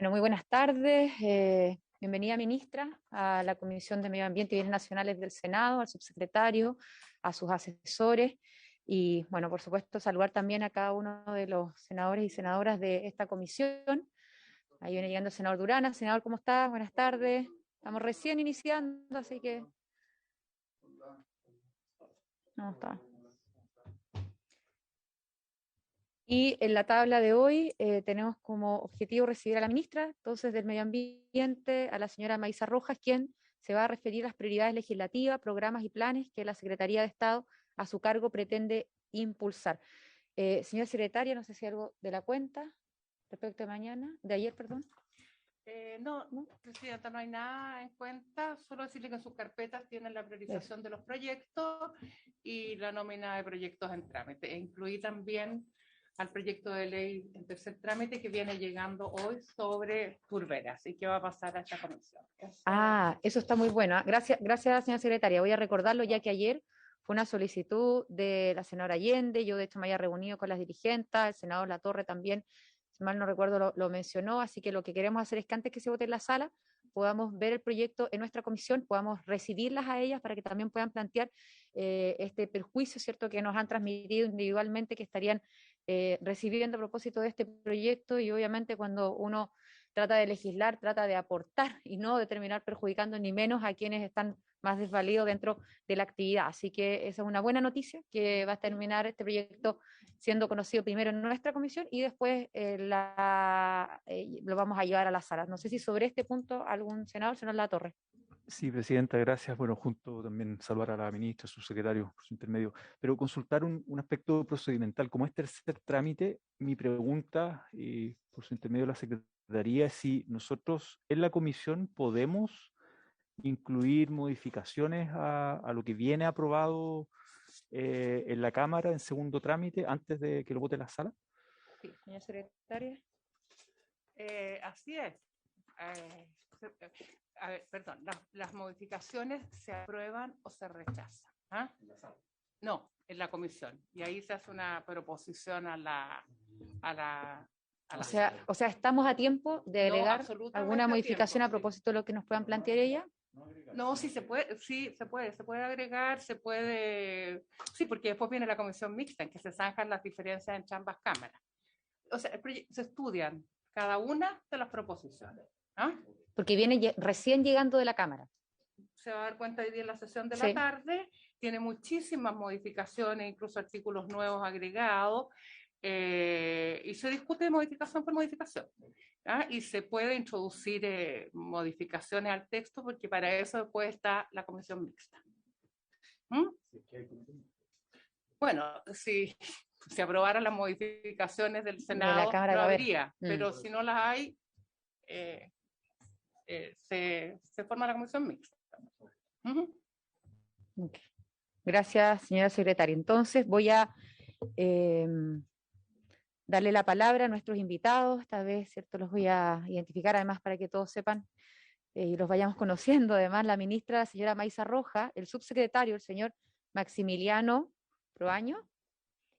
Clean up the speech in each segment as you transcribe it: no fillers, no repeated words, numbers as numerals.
Bueno, muy buenas tardes. Bienvenida, ministra, a la Comisión de Medio Ambiente y Bienes Nacionales del Senado, al subsecretario, a sus asesores y, bueno, por supuesto, saludar también a cada uno de los senadores y senadoras de esta comisión. Ahí viene llegando el senador Durana. Senador, ¿cómo está? Buenas tardes. Estamos recién iniciando, así que... No, está. Y en la tabla de hoy tenemos como objetivo recibir a la ministra, entonces del Medio Ambiente, a la señora Maísa Rojas, quien se va a referir a las prioridades legislativas, programas y planes que la Secretaría de Estado a su cargo pretende impulsar. Señora secretaria, no sé si algo de la cuenta respecto de mañana, de ayer, perdón. No, ¿No? Presidenta, no hay nada en cuenta, solo decirle que en sus carpetas tienen la priorización Eso. de los proyectos y la nómina de proyectos en trámite. E incluí también al proyecto de ley en tercer trámite que viene llegando hoy sobre turberas y qué va a pasar a esta comisión. Eso está muy bueno. Gracias, gracias, señora secretaria. Voy a recordarlo ya que ayer fue una solicitud de la senadora Allende. Yo, de hecho, me había reunido con las dirigentes, el senador Latorre también, si mal no recuerdo, lo mencionó. Así que lo que queremos hacer es que antes que se vote en la sala, podamos ver el proyecto en nuestra comisión, podamos recibirlas a ellas para que también puedan plantear este perjuicio, ¿cierto?, que nos han transmitido individualmente, que estarían recibiendo a propósito de este proyecto. Y obviamente cuando uno trata de legislar, trata de aportar y no de terminar perjudicando ni menos a quienes están más desvalidos dentro de la actividad. Así que esa es una buena noticia, que va a terminar este proyecto siendo conocido primero en nuestra comisión y después lo vamos a llevar a la sala. No sé si sobre este punto algún senador Latorre. Sí, Presidenta, gracias. Bueno, junto también saludar a la ministra, a su secretario, por su intermedio, pero consultar un aspecto procedimental. Como es tercer trámite, mi pregunta, por su intermedio, a la Secretaría es si nosotros en la comisión podemos incluir modificaciones a lo que viene aprobado en la Cámara en segundo trámite antes de que lo vote la sala. Sí, señora secretaria. Así es. A ver, perdón, las modificaciones se aprueban o se rechazan. ¿Ah? No, en la comisión. Y ahí se hace una proposición a la, a la, a la sala. O sea, estamos a tiempo de No, agregar alguna absolutamente a modificación tiempo. a propósito de lo que nos puedan plantear ella. No, sí se puede agregar, se puede, sí, porque después viene la comisión mixta en que se zanjan las diferencias entre ambas cámaras. O sea, se estudian cada una de las proposiciones. ¿Ah? Porque viene recién llegando de la Cámara. Se va a dar cuenta hoy día en la sesión de la Sí. tarde, tiene muchísimas modificaciones, incluso artículos nuevos agregados, y se discute modificación por modificación. ¿Ah? Y se puede introducir modificaciones al texto porque para eso después está la comisión mixta. ¿Mm? Bueno, si se aprobaran las modificaciones del De la Senado, Cámara no va a haber. habría, pero si no las hay, eh, se forma la comisión mixta. Uh-huh. Okay. Gracias, señora secretaria. Entonces voy a eh, darle la palabra a nuestros invitados. Esta vez, ¿cierto? Los voy a identificar además para que todos sepan y los vayamos conociendo. Además, la ministra, la señora Maísa Roja, el subsecretario, el señor Maximiliano Proaño,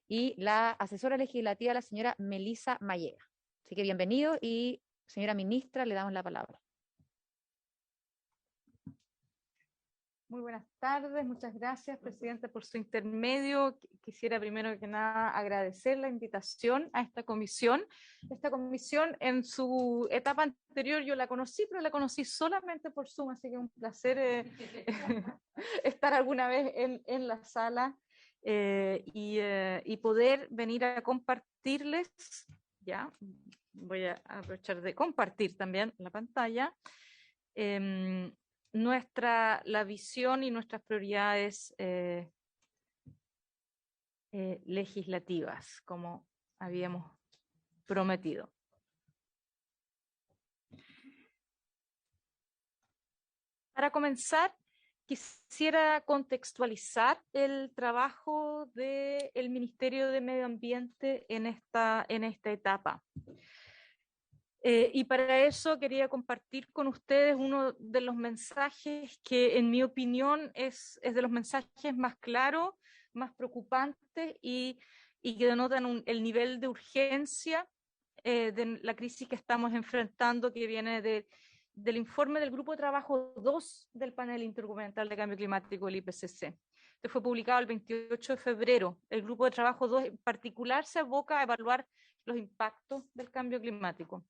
y la asesora legislativa, la señora Melisa Mayega. Así que bienvenido y, señora ministra, le damos la palabra. Muy buenas tardes, muchas gracias, presidente, por su intermedio. Quisiera primero que nada agradecer la invitación a esta comisión. Esta comisión en su etapa anterior yo la conocí, pero la conocí solamente por Zoom, así que es un placer estar alguna vez en la sala y poder venir a compartirles, ya, voy a aprovechar de compartir también la pantalla. La visión y nuestras prioridades legislativas, como habíamos prometido. Para comenzar, quisiera contextualizar el trabajo del Ministerio de Medio Ambiente en esta etapa. Y para eso quería compartir con ustedes uno de los mensajes que, en mi opinión, es de los mensajes más claros, más preocupantes y que denotan el nivel de urgencia de la crisis que estamos enfrentando, que viene del informe del Grupo de Trabajo 2 del Panel Intergubernamental de Cambio Climático, el IPCC. Este fue publicado el 28 de febrero. El Grupo de Trabajo 2 en particular se aboca a evaluar los impactos del cambio climático.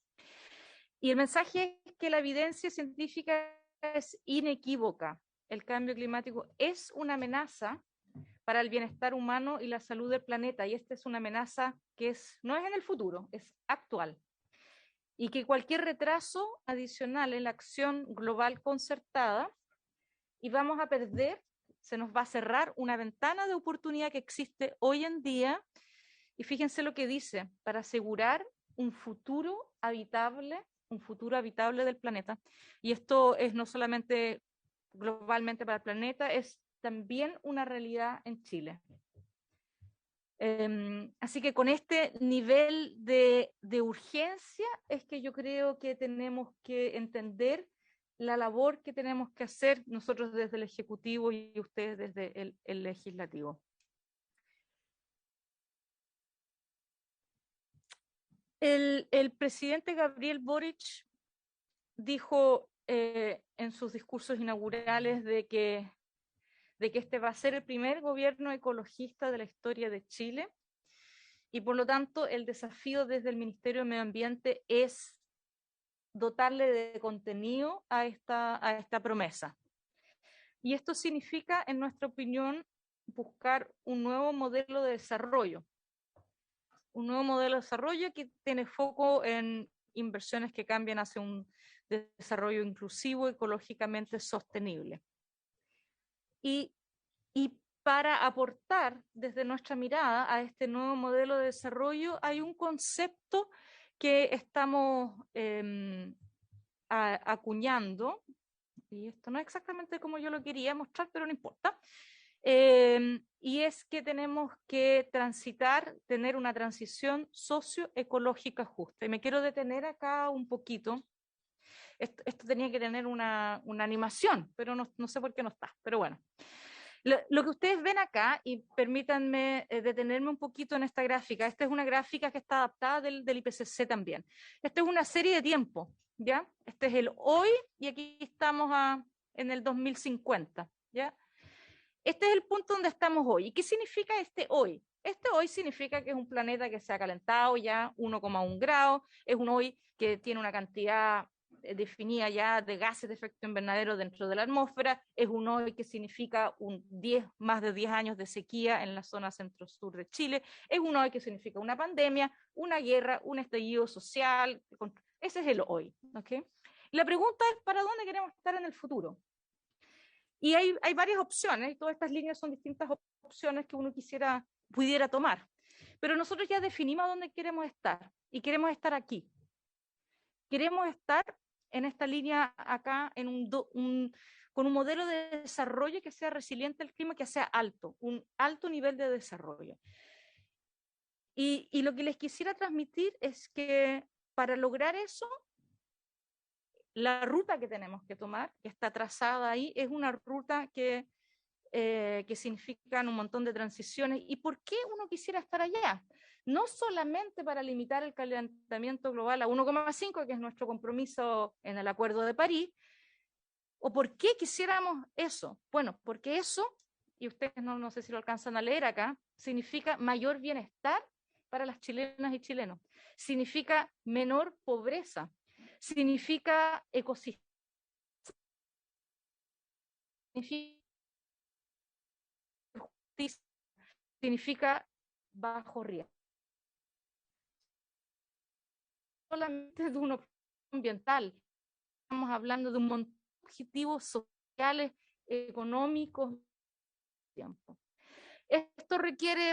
Y el mensaje es que la evidencia científica es inequívoca. El cambio climático es una amenaza para el bienestar humano y la salud del planeta, y esta es una amenaza que no es en el futuro, es actual. Y que cualquier retraso adicional en la acción global concertada, y vamos a perder, se nos va a cerrar una ventana de oportunidad que existe hoy en día, y fíjense lo que dice, para asegurar un futuro habitable del planeta. Y esto es no solamente globalmente para el planeta, es también una realidad en Chile. Así que con este nivel de urgencia es que yo creo que tenemos que entender la labor que tenemos que hacer nosotros desde el Ejecutivo y ustedes desde el Legislativo. El presidente Gabriel Boric dijo en sus discursos inaugurales de que este va a ser el primer gobierno ecologista de la historia de Chile, y por lo tanto el desafío desde el Ministerio de Medio Ambiente es dotarle de contenido a esta promesa. Y esto significa, en nuestra opinión, buscar un nuevo modelo de desarrollo. Un nuevo modelo de desarrollo que tiene foco en inversiones que cambian hacia un desarrollo inclusivo, ecológicamente sostenible. Y para aportar desde nuestra mirada a este nuevo modelo de desarrollo hay un concepto que estamos acuñando, y esto no es exactamente como yo lo quería mostrar, pero no importa, y es que tenemos que tener una transición socioecológica justa. Y me quiero detener acá un poquito. Esto tenía que tener una animación, pero no sé por qué no está, pero bueno. Lo que ustedes ven acá, y permítanme detenerme un poquito en esta gráfica, esta es una gráfica que está adaptada del IPCC también. Esta es una serie de tiempo, ¿ya? Este es el hoy y aquí estamos en el 2050, ¿ya? Este es el punto donde estamos hoy. ¿Y qué significa este hoy? Este hoy significa que es un planeta que se ha calentado ya 1,1 grados, es un hoy que tiene una cantidad definida ya de gases de efecto invernadero dentro de la atmósfera, es un hoy que significa más de 10 años de sequía en la zona centro-sur de Chile, es un hoy que significa una pandemia, una guerra, un estallido social, ese es el hoy, ¿ok? La pregunta es, ¿para dónde queremos estar en el futuro? Y hay varias opciones, y todas estas líneas son distintas opciones que uno pudiera tomar. Pero nosotros ya definimos dónde queremos estar, y queremos estar aquí. Queremos estar en esta línea acá, con un modelo de desarrollo que sea resiliente al clima, que sea alto, un alto nivel de desarrollo. Y lo que les quisiera transmitir es que para lograr eso, la ruta que tenemos que tomar, que está trazada ahí, es una ruta que significan un montón de transiciones. ¿Y por qué uno quisiera estar allá? No solamente para limitar el calentamiento global a 1,5, que es nuestro compromiso en el Acuerdo de París. ¿O por qué quisiéramos eso? Bueno, porque eso, y ustedes no sé si lo alcanzan a leer acá, significa mayor bienestar para las chilenas y chilenos. Significa menor pobreza. Significa ecosistema. Significa justicia. Significa bajo riesgo. Solamente de uno ambiental, estamos hablando de un montón de objetivos sociales, económicos, tiempo. Esto requiere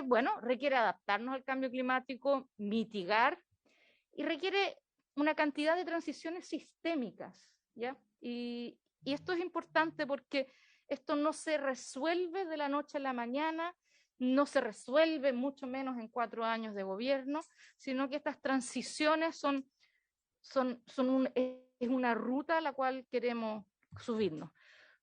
adaptarnos al cambio climático, mitigar, y requiere una cantidad de transiciones sistémicas, ¿ya? Y esto es importante porque esto no se resuelve de la noche a la mañana, no se resuelve mucho menos en 4 años de gobierno, sino que estas transiciones es una ruta a la cual queremos subirnos.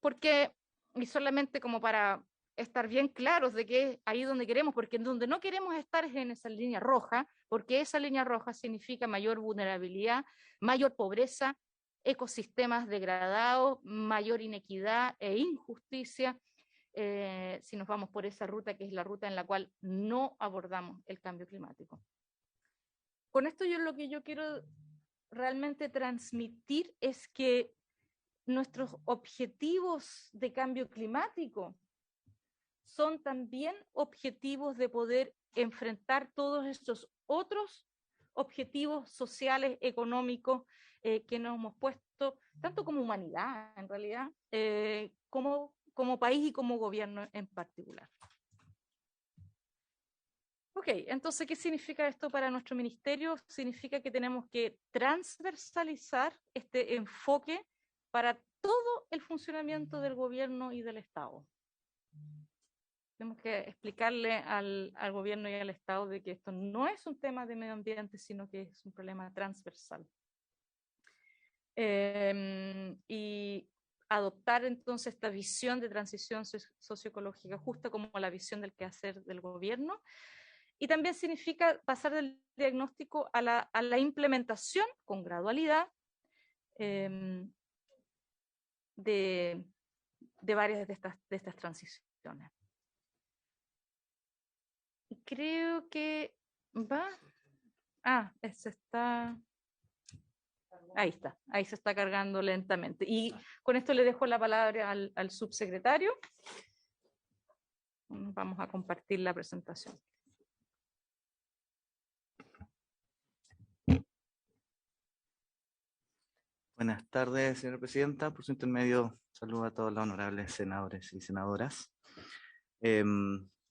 Porque, y solamente como para estar bien claros de que es ahí donde queremos, porque en donde no queremos estar es en esa línea roja, porque esa línea roja significa mayor vulnerabilidad, mayor pobreza, ecosistemas degradados, mayor inequidad e injusticia, si nos vamos por esa ruta que es la ruta en la cual no abordamos el cambio climático. Con esto lo que yo quiero realmente transmitir es que nuestros objetivos de cambio climático son también objetivos de poder enfrentar todos estos otros objetivos sociales, económicos que nos hemos puesto, tanto como humanidad en realidad, como país y como gobierno en particular. Ok, entonces, ¿qué significa esto para nuestro ministerio? Significa que tenemos que transversalizar este enfoque para todo el funcionamiento del gobierno y del Estado. Tenemos que explicarle al gobierno y al Estado de que esto no es un tema de medio ambiente, sino que es un problema transversal. Y adoptar entonces esta visión de transición socioecológica justa como la visión del quehacer del gobierno. Y también significa pasar del diagnóstico a la implementación con gradualidad de varias de estas transiciones. Y creo que va. Ese está. Ahí se está cargando lentamente. Y con esto le dejo la palabra al subsecretario. Vamos a compartir la presentación. Buenas tardes, señora presidenta. Por su intermedio, saludo a todos los honorables senadores y senadoras.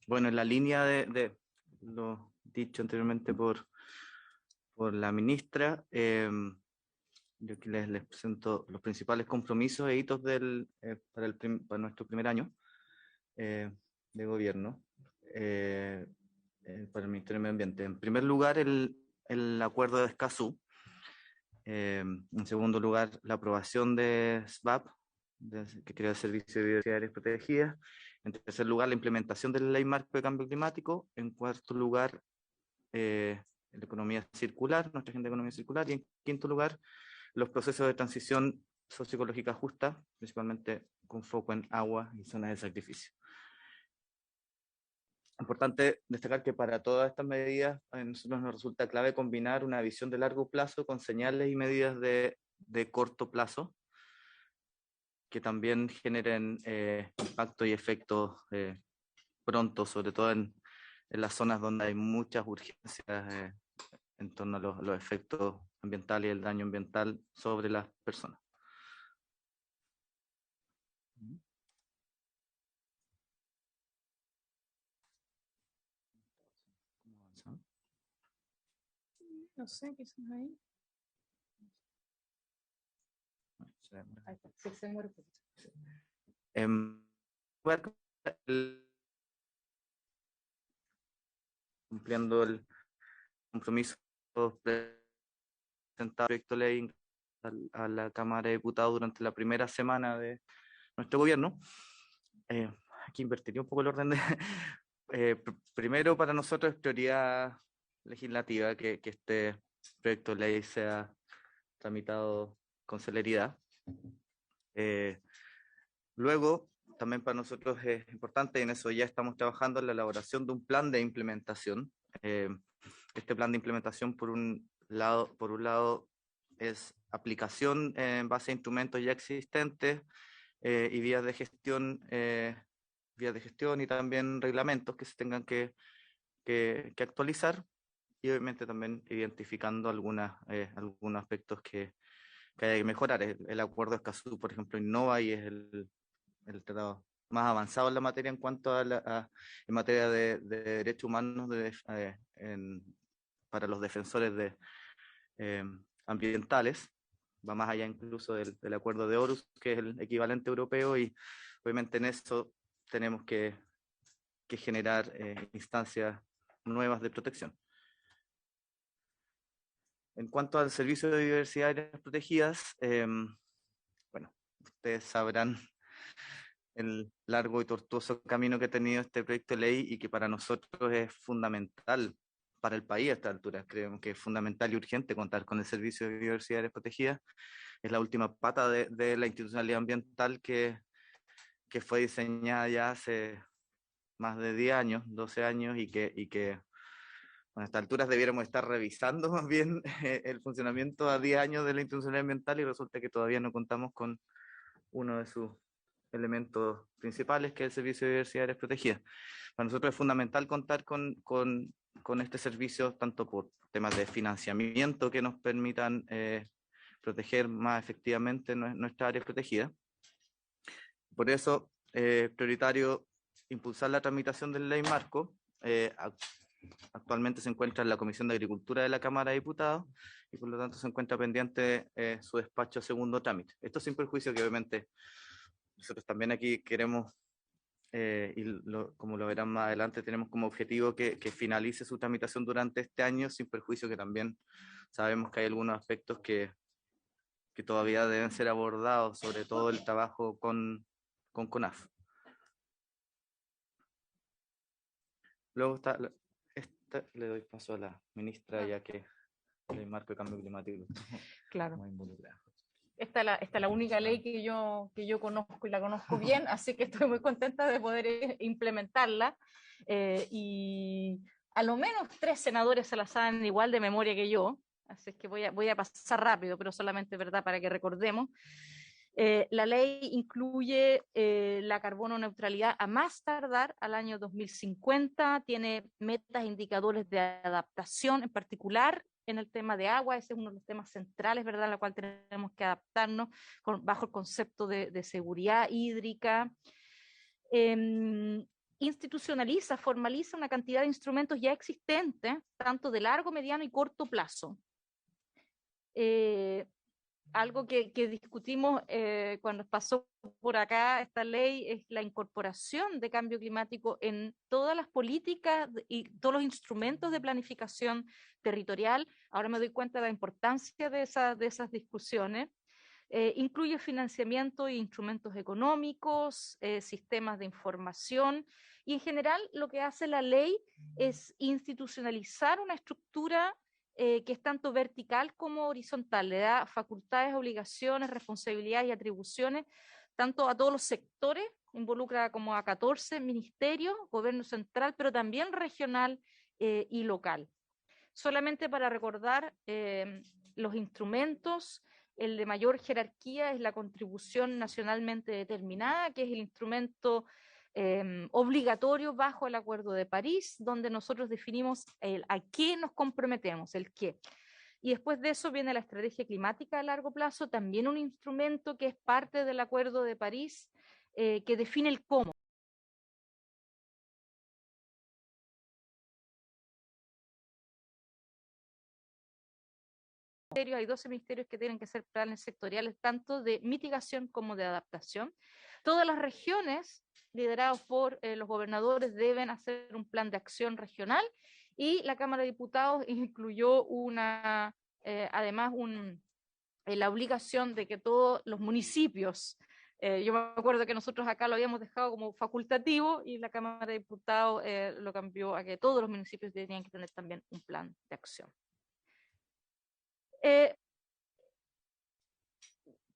Bueno, en la línea de lo dicho anteriormente por la ministra, yo aquí les presento los principales compromisos e hitos para nuestro primer año de gobierno para el Ministerio de Medio Ambiente. En primer lugar, el acuerdo de Escazú. En segundo lugar, la aprobación de SBAP, que crea el Servicio de Biodiversidad y Áreas Protegidas. En tercer lugar, la implementación de la Ley Marco de Cambio Climático. En cuarto lugar, la economía circular, nuestra agenda de economía circular. Y en quinto lugar, los procesos de transición socioecológica justa, principalmente con foco en agua y zonas de sacrificio. Importante destacar que para todas estas medidas a nosotros nos resulta clave combinar una visión de largo plazo con señales y medidas de corto plazo que también generen impacto y efectos pronto, sobre todo en las zonas donde hay muchas urgencias en torno a los efectos ambientales y el daño ambiental sobre las personas. No sé, ¿qué es ahí? Ahí está, sí, se muere. Cumpliendo el compromiso presentado proyecto de ley a la Cámara de Diputados durante la primera semana de nuestro gobierno. Aquí invertiría un poco el orden de... primero, para nosotros es prioridad legislativa que este proyecto de ley sea tramitado con celeridad. Luego, también para nosotros es importante, y en eso ya estamos trabajando, en la elaboración de un plan de implementación. Este plan de implementación, por un lado, es aplicación en base a instrumentos ya existentes y vías de gestión y también reglamentos que se tengan que actualizar, y obviamente también identificando algunos aspectos que hay que mejorar. El acuerdo de Escazú, por ejemplo, innova y es el tratado más avanzado en la materia en cuanto en materia de derechos humanos para los defensores ambientales. Va más allá incluso del acuerdo de Århus, que es el equivalente europeo, y obviamente en eso tenemos que generar instancias nuevas de protección. En cuanto al servicio de biodiversidad y áreas protegidas, bueno, ustedes sabrán el largo y tortuoso camino que ha tenido este proyecto de ley y que para nosotros es fundamental para el país a esta altura. Creemos que es fundamental y urgente contar con el Servicio de Biodiversidad y Áreas Protegidas. Es la última pata de la institucionalidad ambiental que fue diseñada ya hace más de 10 años, 12 años, y que a estas alturas debiéramos estar revisando más bien el funcionamiento a 10 años de la institucionalidad ambiental, y resulta que todavía no contamos con uno de sus elementos principales, que es el Servicio de Biodiversidad y Áreas Protegidas. Para nosotros es fundamental contar con este servicio, tanto por temas de financiamiento que nos permitan proteger más efectivamente nuestras áreas protegidas. Por eso, prioritario impulsar la tramitación de la ley marco. Actualmente se encuentra en la Comisión de Agricultura de la Cámara de Diputados y por lo tanto se encuentra pendiente su despacho a segundo trámite. Esto sin perjuicio que obviamente nosotros también aquí queremos, como lo verán más adelante, tenemos como objetivo que finalice su tramitación durante este año, sin perjuicio que también sabemos que hay algunos aspectos que todavía deben ser abordados, sobre todo el trabajo con CONAF. Luego está, le doy paso a la ministra, ya que el marco de cambio climático Claro. no involucra. Esta es la única ley que yo conozco y la conozco bien, así que estoy muy contenta de poder implementarla. Y a lo menos 3 senadores se la saben igual de memoria que yo, así es que voy a pasar rápido, pero solamente, ¿verdad?, para que recordemos. La ley incluye la carbono neutralidad a más tardar al año 2050, tiene metas e indicadores de adaptación, en particular en el tema de agua. Ese es uno de los temas centrales, ¿verdad?, al cual tenemos que adaptarnos bajo el concepto de seguridad hídrica. Institucionaliza, formaliza una cantidad de instrumentos ya existentes, tanto de largo, mediano y corto plazo. Algo que discutimos cuando pasó por acá esta ley es la incorporación de cambio climático en todas las políticas y todos los instrumentos de planificación territorial. Ahora me doy cuenta de la importancia de esas discusiones. Incluye financiamiento e instrumentos económicos, sistemas de información, y en general lo que hace la ley es institucionalizar una estructura que es tanto vertical como horizontal. Le da facultades, obligaciones, responsabilidades y atribuciones tanto a todos los sectores, involucra como a 14 ministerios, gobierno central, pero también regional y local. Solamente para recordar los instrumentos, el de mayor jerarquía es la contribución nacionalmente determinada, que es el instrumento obligatorio bajo el Acuerdo de París, donde nosotros definimos a qué nos comprometemos, el qué. Y después de eso viene la estrategia climática a largo plazo, también un instrumento que es parte del Acuerdo de París, que define el cómo. Hay 12 ministerios que tienen que ser planes sectoriales, tanto de mitigación como de adaptación. Todas las regiones, liderados por los gobernadores, deben hacer un plan de acción regional, y la Cámara de Diputados incluyó además la obligación de que todos los municipios, yo me acuerdo que nosotros acá lo habíamos dejado como facultativo y la Cámara de Diputados lo cambió a que todos los municipios tenían que tener también un plan de acción.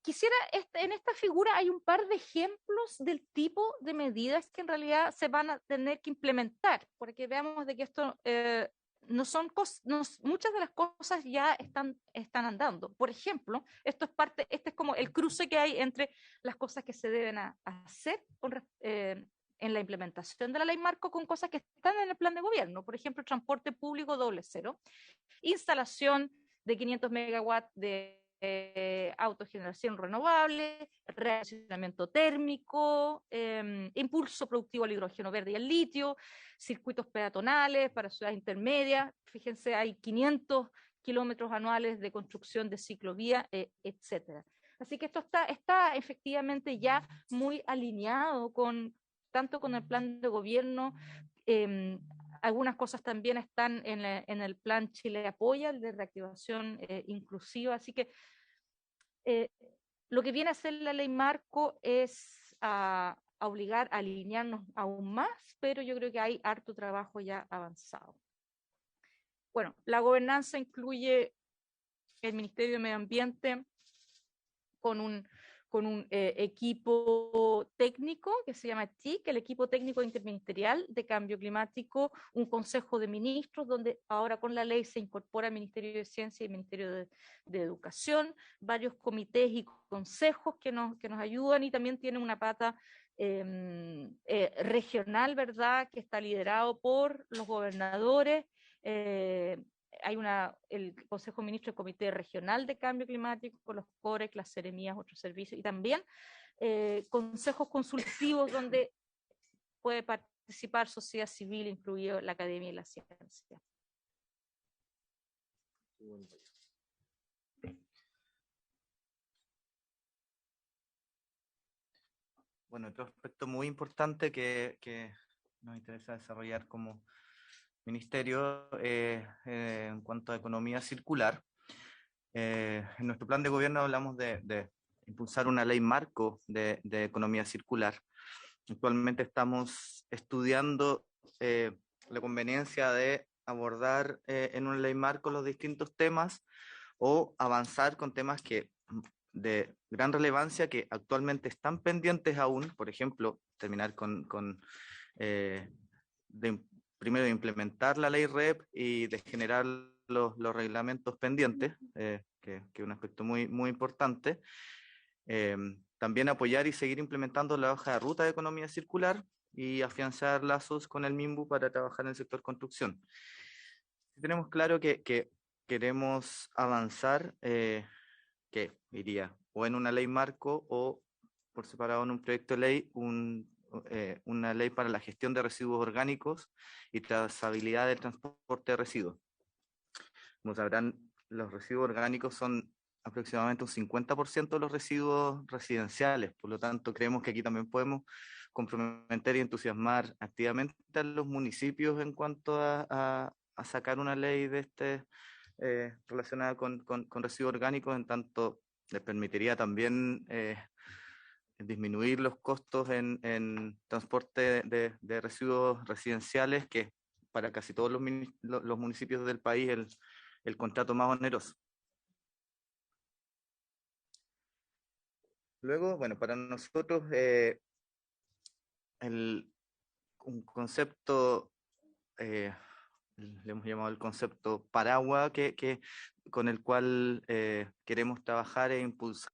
Quisiera, en esta figura hay un par de ejemplos del tipo de medidas que en realidad se van a tener que implementar, porque veamos de que esto no son muchas de las cosas ya están andando. Por ejemplo, este es como el cruce que hay entre las cosas que se deben hacer en la implementación de la ley marco con cosas que están en el plan de gobierno. Por ejemplo, transporte público doble cero, instalación de 500 megawatts de autogeneración renovable, reaccionamiento térmico, impulso productivo al hidrógeno verde y al litio, circuitos peatonales para ciudades intermedias. Fíjense, hay 500 kilómetros anuales de construcción de ciclovía, etcétera. Así que esto está efectivamente ya muy alineado tanto con el plan de gobierno. Algunas cosas también están en el plan Chile Apoya, el de reactivación inclusiva. Así que lo que viene a hacer la ley marco es a obligar a alinearnos aún más, pero yo creo que hay harto trabajo ya avanzado. Bueno, la gobernanza incluye el Ministerio de Medio Ambiente con un equipo técnico que se llama TIC, el equipo técnico interministerial de cambio climático, un consejo de ministros donde ahora con la ley se incorpora el Ministerio de Ciencia y el Ministerio de Educación, varios comités y consejos que nos ayudan, y también tiene una pata regional, ¿verdad?, que está liderado por los gobernadores. Hay el Consejo de Ministros, el Comité Regional de Cambio Climático, los COREC, las seremías, otros servicios, y también consejos consultivos donde puede participar sociedad civil, incluido la academia y la ciencia. Bueno, otro aspecto muy importante que nos interesa desarrollar como ministerio en cuanto a economía circular. En nuestro plan de gobierno hablamos de impulsar una ley marco de economía circular. Actualmente estamos estudiando la conveniencia de abordar en una ley marco los distintos temas o avanzar con temas de gran relevancia que actualmente están pendientes aún, por ejemplo, terminar primero de implementar la ley REP y de generar los reglamentos pendientes, que es un aspecto muy, muy importante. También apoyar y seguir implementando la hoja de ruta de economía circular y afianzar lazos con el MIMBU para trabajar en el sector construcción. Tenemos claro que queremos avanzar, que iría o en una ley marco o por separado en un proyecto de ley, una ley para la gestión de residuos orgánicos y trazabilidad del transporte de residuos. Como sabrán, los residuos orgánicos son aproximadamente un 50% de los residuos residenciales, por lo tanto creemos que aquí también podemos comprometer y entusiasmar activamente a los municipios en cuanto a sacar una ley de relacionada con residuos orgánicos, en tanto les permitiría también disminuir los costos en transporte de residuos residenciales, que para casi todos los municipios del país el contrato más oneroso. Luego, bueno, para nosotros un concepto, le hemos llamado el concepto paraguas, con el cual queremos trabajar e impulsar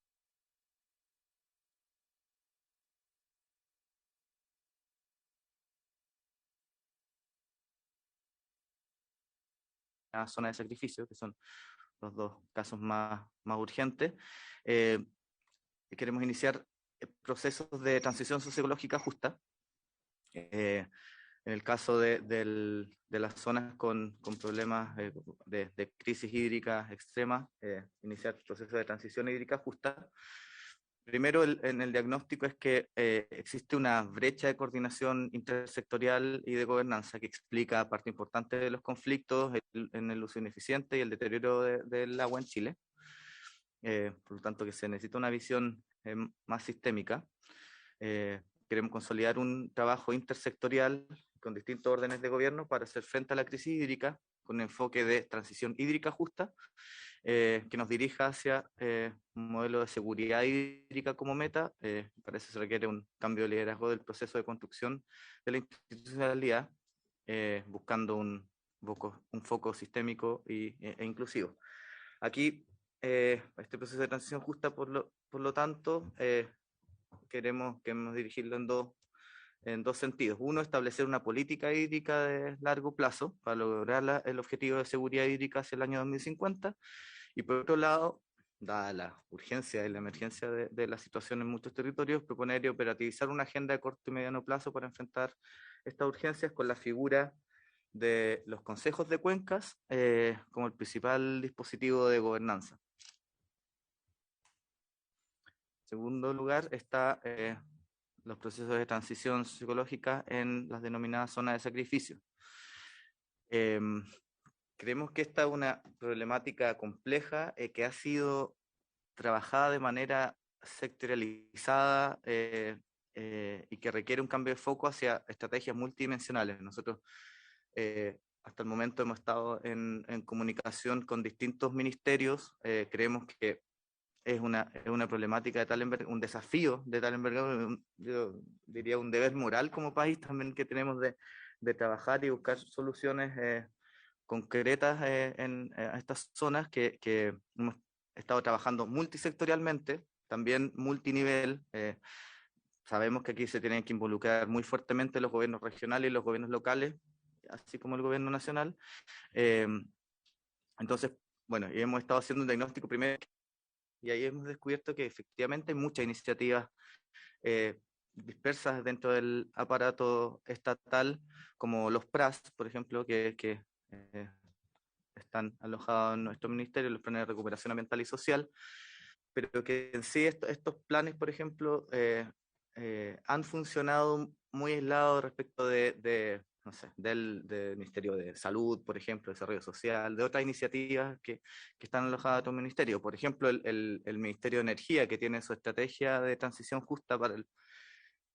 la zona de sacrificio, que son los dos casos más urgentes. Queremos iniciar procesos de transición socioecológica justa. En el caso de las zonas con problemas de crisis hídrica extrema, iniciar procesos de transición hídrica justa. Primero, en el diagnóstico es que existe una brecha de coordinación intersectorial y de gobernanza que explica parte importante de los conflictos en el uso ineficiente y el deterioro del agua en Chile. Por lo tanto, que se necesita una visión más sistémica. Queremos consolidar un trabajo intersectorial con distintos órdenes de gobierno para hacer frente a la crisis hídrica con un enfoque de transición hídrica justa, que nos dirija hacia un modelo de seguridad hídrica como meta. Para eso se requiere un cambio de liderazgo del proceso de construcción de la institucionalidad, buscando un foco sistémico e inclusivo. Aquí, este proceso de transición justa, por lo tanto, queremos dirigirlo en dos sentidos. Uno, establecer una política hídrica de largo plazo para lograr el objetivo de seguridad hídrica hacia el año 2050. Y por otro lado, dada la urgencia y la emergencia de la situación en muchos territorios, proponer y operativizar una agenda de corto y mediano plazo para enfrentar estas urgencias con la figura de los consejos de cuencas como el principal dispositivo de gobernanza. En segundo lugar, está los procesos de transición psicológica en las denominadas zonas de sacrificio. Creemos que esta es una problemática compleja que ha sido trabajada de manera sectorializada y que requiere un cambio de foco hacia estrategias multidimensionales. Nosotros hasta el momento hemos estado en comunicación con distintos ministerios. Creemos que es una problemática de tal envergadura, un desafío de tal envergadura, yo diría un deber moral como país también que tenemos de trabajar y buscar soluciones concretas a estas zonas que hemos estado trabajando multisectorialmente, también multinivel. Sabemos que aquí se tienen que involucrar muy fuertemente los gobiernos regionales y los gobiernos locales, así como el gobierno nacional. Entonces, bueno, y hemos estado haciendo un diagnóstico primero y ahí hemos descubierto que efectivamente hay muchas iniciativas dispersas dentro del aparato estatal, como los PRAS, por ejemplo, que están alojados en nuestro ministerio, los planes de recuperación ambiental y social, pero que en sí estos planes, por ejemplo, han funcionado muy aislados respecto no sé, del Ministerio de Salud, por ejemplo, Desarrollo Social, de otras iniciativas que están alojadas en otro ministerio. Por ejemplo, el Ministerio de Energía, que tiene su estrategia de transición justa para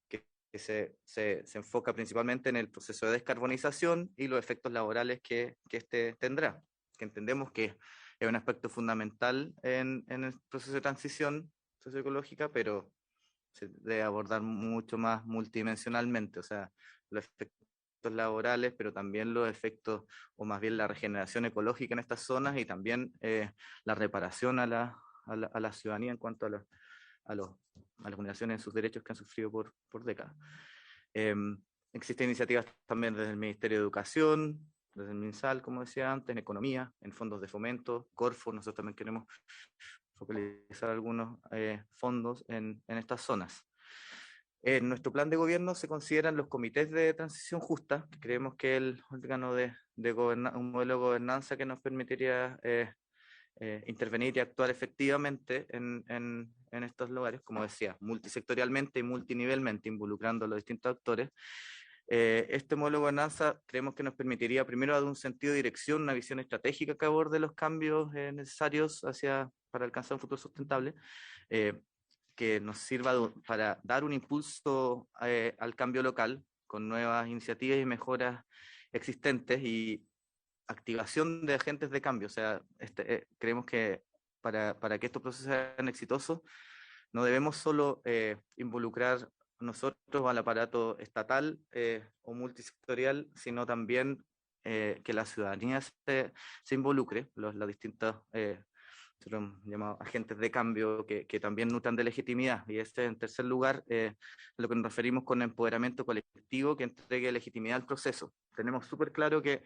que se enfoca principalmente en el proceso de descarbonización y los efectos laborales que este tendrá, que entendemos que es un aspecto fundamental en el proceso de transición socioecológica, pero se debe abordar mucho más multidimensionalmente, o sea, los efectos laborales, pero también los efectos, o más bien la regeneración ecológica en estas zonas y también la reparación a la ciudadanía en cuanto a las vulneraciones de sus derechos que han sufrido por décadas. Existen iniciativas también desde el Ministerio de Educación, desde el MinSal, como decía antes, en economía, en fondos de fomento, Corfo. Nosotros también queremos focalizar algunos fondos en estas zonas. En nuestro plan de gobierno se consideran los comités de transición justa, que creemos que es el órgano un modelo de gobernanza que nos permitiría intervenir y actuar efectivamente en estos lugares, como decía, multisectorialmente y multinivelmente, involucrando a los distintos actores. Este modelo de gobernanza creemos que nos permitiría primero dar un sentido de dirección, una visión estratégica que aborde los cambios necesarios para alcanzar un futuro sustentable, que nos sirva para dar un impulso al cambio local con nuevas iniciativas y mejoras existentes y activación de agentes de cambio. O sea, creemos que para que estos procesos sean exitosos, no debemos solo involucrar nosotros al aparato estatal o multisectorial, sino también que la ciudadanía se involucre, los distintos llamados agentes de cambio que también nutran de legitimidad. Y en tercer lugar, lo que nos referimos con empoderamiento colectivo que entregue legitimidad al proceso. Tenemos súper claro que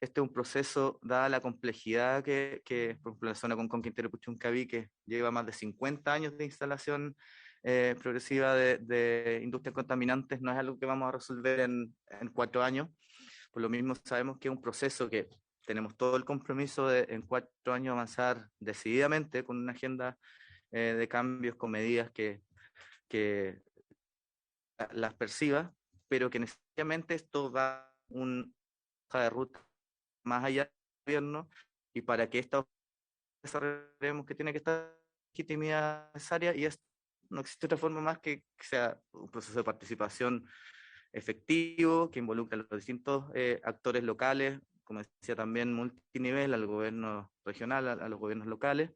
este es un proceso, dada la complejidad que por ejemplo, la zona con Quintero Puchuncaví, que lleva más de 50 años de instalación progresiva de industrias contaminantes, no es algo que vamos a resolver en 4 años. Por lo mismo sabemos que es un proceso que tenemos todo el compromiso de en 4 años avanzar decididamente con una agenda de cambios, con medidas que las perciba, pero que necesariamente esto da una hoja de ruta más allá del gobierno, y para que esta desarrollemos que tiene que estar legitimidad necesaria, y no existe otra forma más que sea un proceso de participación efectivo que involucre a los distintos actores locales, como decía también multinivel, al gobierno regional, a los gobiernos locales,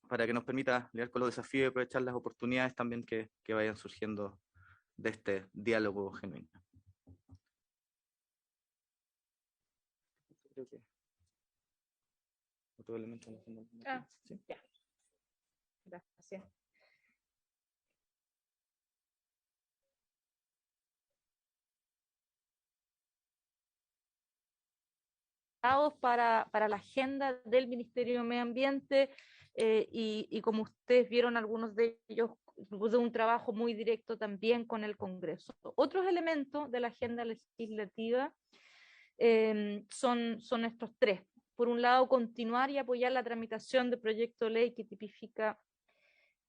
para que nos permita lidiar con los desafíos y aprovechar las oportunidades también que vayan surgiendo de este diálogo genuino. Creo que otro elemento en la agenda. ¿Sí? Ya. Gracias. Para la agenda del Ministerio de Medio Ambiente y como ustedes vieron, algunos de ellos de un trabajo muy directo también con el Congreso. Otros elementos de la agenda legislativa son estos tres. Por un lado, continuar y apoyar la tramitación del proyecto de ley que tipifica